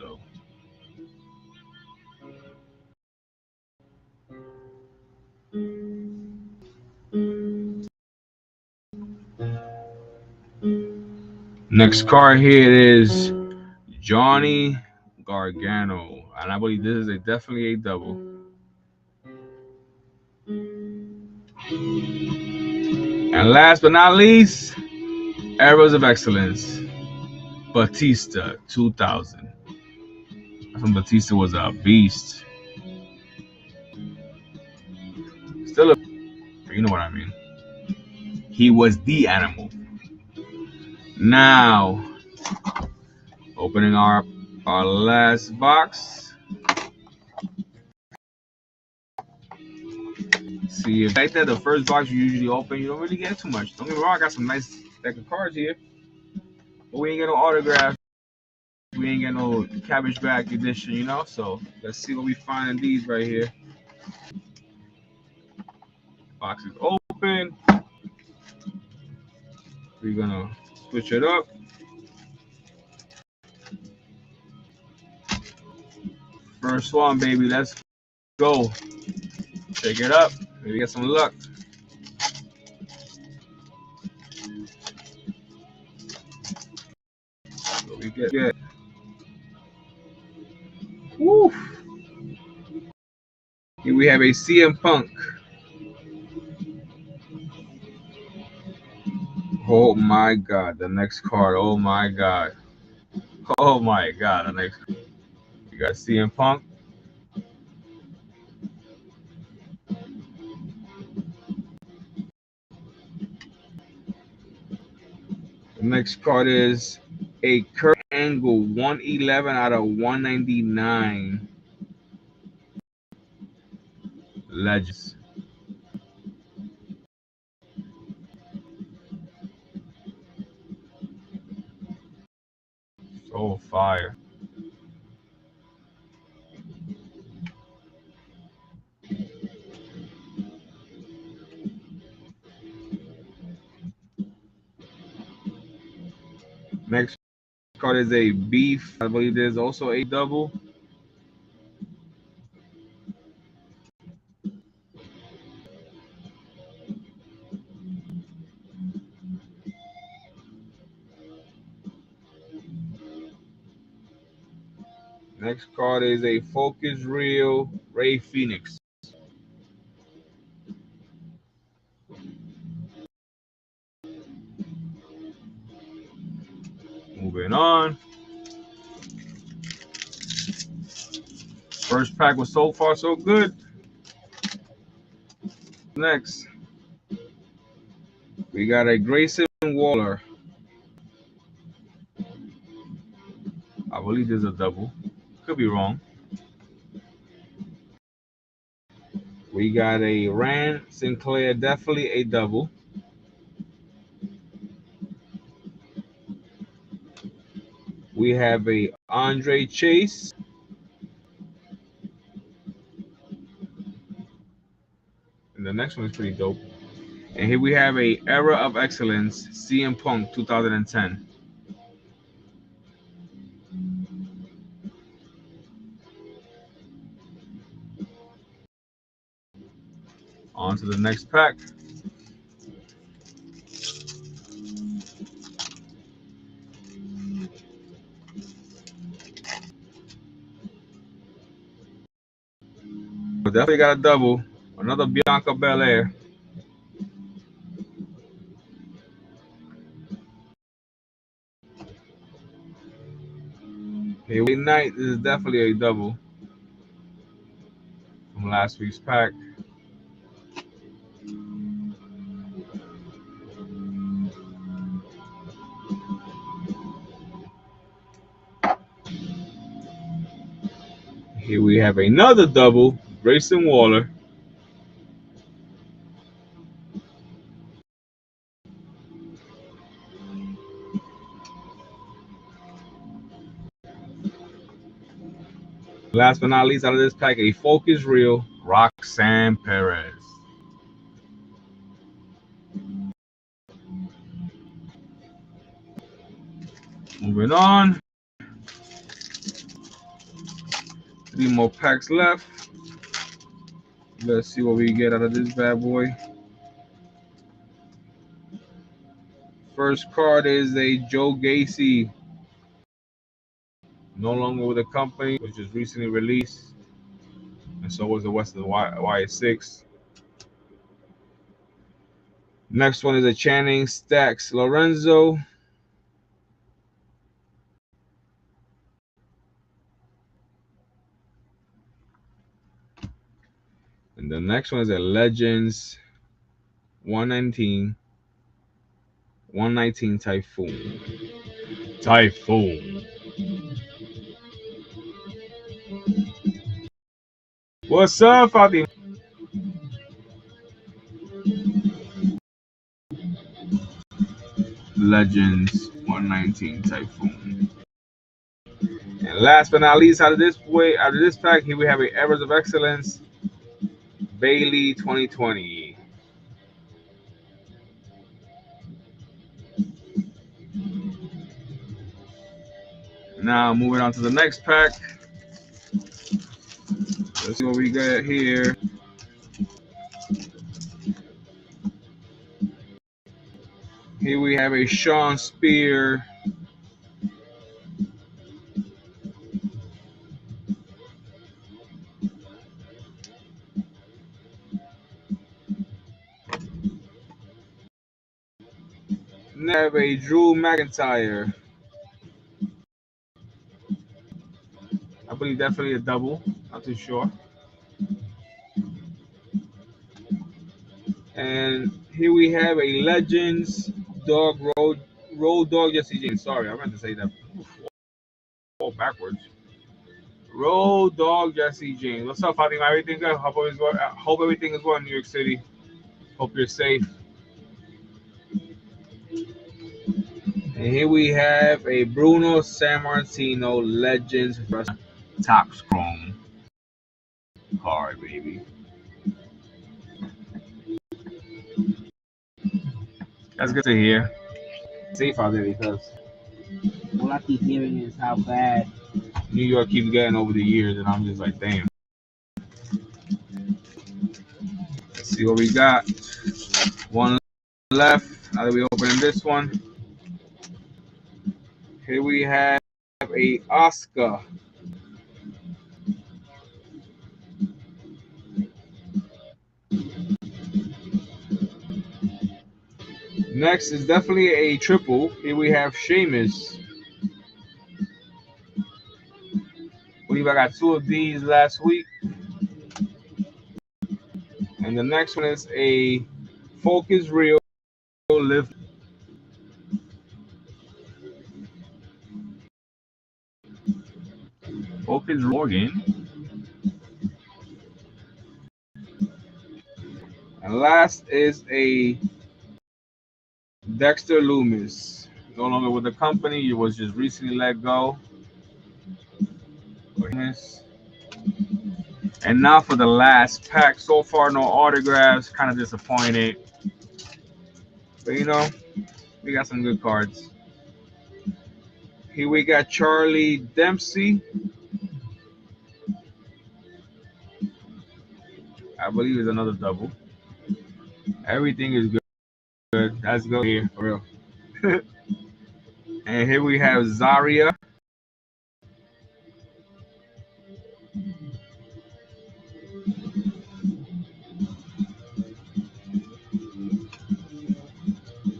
Next card here is Johnny Gargano, and I believe this is definitely a double. And last but not least, Arrows of Excellence, Batista, 2000. I think Batista was a beast. Still, you know what I mean. He was the animal. Now, opening our last box. See, if like that, the first box you usually open, you don't really get too much. Don't get me wrong, I got some nice deck of cards here, but we ain't get no autograph. We ain't get no cabbage back edition, you know. So let's see what we find in these right here. Box is open. We're gonna switch it up. First one, baby. Let's go. Shake it up. Maybe get some luck. What we get. Woo. Here we have a CM Punk. Oh my God, the next card. Oh my God. Oh my God, the next. You got CM Punk. The next card is a Kurt Angle 111 out of 199. Legends. So fire. Next card is a beef. I believe there's also a double. Next card is a Focus Reel Ray Phoenix. Moving on. First pack was so far so good. Next, we got a Grayson Waller. I believe there's a double. Could be wrong. We got a Rand Sinclair, definitely a double. We have a Andre Chase. And the next one is pretty dope. And here we have a Era of Excellence, CM Punk 2010. On to the next pack. Definitely got a double. Another Bianca Belair. Haley Knight, this is definitely a double from last week's pack. Here we have another double, Grayson Waller. Last but not least, out of this pack, a Focus Reel, Roxanne Perez. Moving on. 3 more packs left. Let's see what we get out of this bad boy. First card is a Joe Gacy. No longer with the company, which was recently released. And so was the rest of the Y6. Next one is a Channing Stacks Lorenzo. And the next one is a Legends 119 Typhoon. Typhoon. What's up, Fatima? Legends 119 Typhoon. And last but not least, out of this pack, here we have a Eras of Excellence, Bailey 2020. Now moving on to the next pack. Let's see what we got here. Here we have a Sean Spear. We have a Drew McIntyre. I believe definitely a double. Not too sure. And here we have a Legends Dog Road Dog Jesse James. Sorry, I meant to say that. Oh, backwards. Road Dog Jesse James. What's up, Fatima? Everything good? Hope everything is well in New York City. Hope you're safe. And here we have a Bruno Sammartino Legends Topps Chrome card, baby. That's good to hear. Safe out there because all I keep hearing is how bad New York keeps getting over the years, and I'm just like, damn. Let's see what we got. One left. Now that we open this one. Here we have a Oscar Next is definitely a triple. Here we have Sheamus. I believe I got 2 of these last week. And the next one is a Focus Real Live. Focus Morgan. And last is a Dexter Loomis. No longer with the company. He was just recently let go. And now for the last pack. So far, no autographs. Kind of disappointed. But you know, we got some good cards. Here we got Charlie Dempsey. I believe it's another double. Everything is good. That's good here, for real. And here we have Zaria.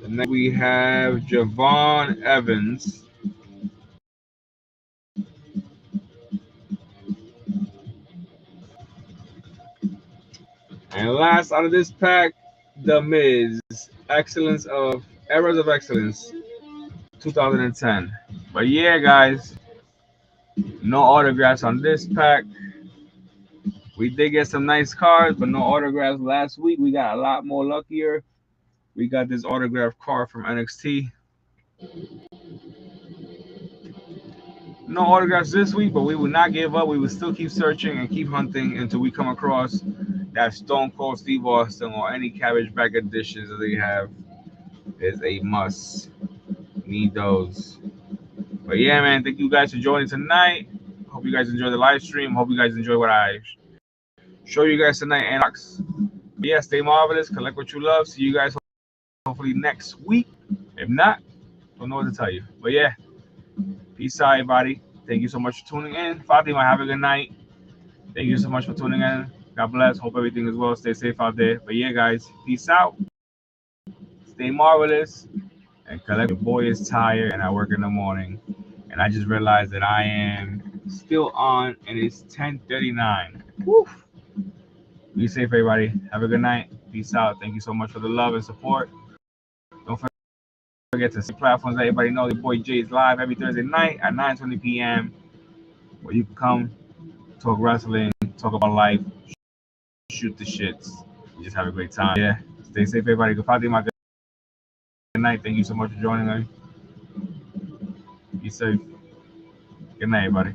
And then we have Javon Evans. And last out of this pack, The Miz. Errors of Excellence, 2010. But yeah, guys, no autographs on this pack. We did get some nice cards, but no autographs last week. We got a lot more luckier. We got this autograph card from NXT. No autographs this week, but we will not give up. We will still keep searching and keep hunting until we come across that Stone Cold Steve Austin or any cabbage bag editions that they have. Is a must. Need those. But yeah, man, thank you guys for joining tonight. Hope you guys enjoy the live stream. Hope you guys enjoy what I show you guys tonight. And yeah, stay marvelous. Collect what you love. See you guys hopefully next week. If not, don't know what to tell you. But yeah, peace out, everybody. Thank you so much for tuning in. Fatima, have a good night. Thank you so much for tuning in. God bless. Hope everything is well. Stay safe out there. But yeah, guys, peace out. Stay marvelous. And collect. Your boy is tired and I work in the morning. And I just realized that I am still on and it's 10:39. Woo. Be safe, everybody. Have a good night. Peace out. Thank you so much for the love and support. Don't forget to see platforms. Everybody know your boy Jay is live every Thursday night at 9:20 p.m. where you can come talk wrestling, talk about life, shoot the shits, and just have a great time. Yeah. Stay safe, everybody. Good night. Thank you so much for joining me. Be safe. Good night, everybody.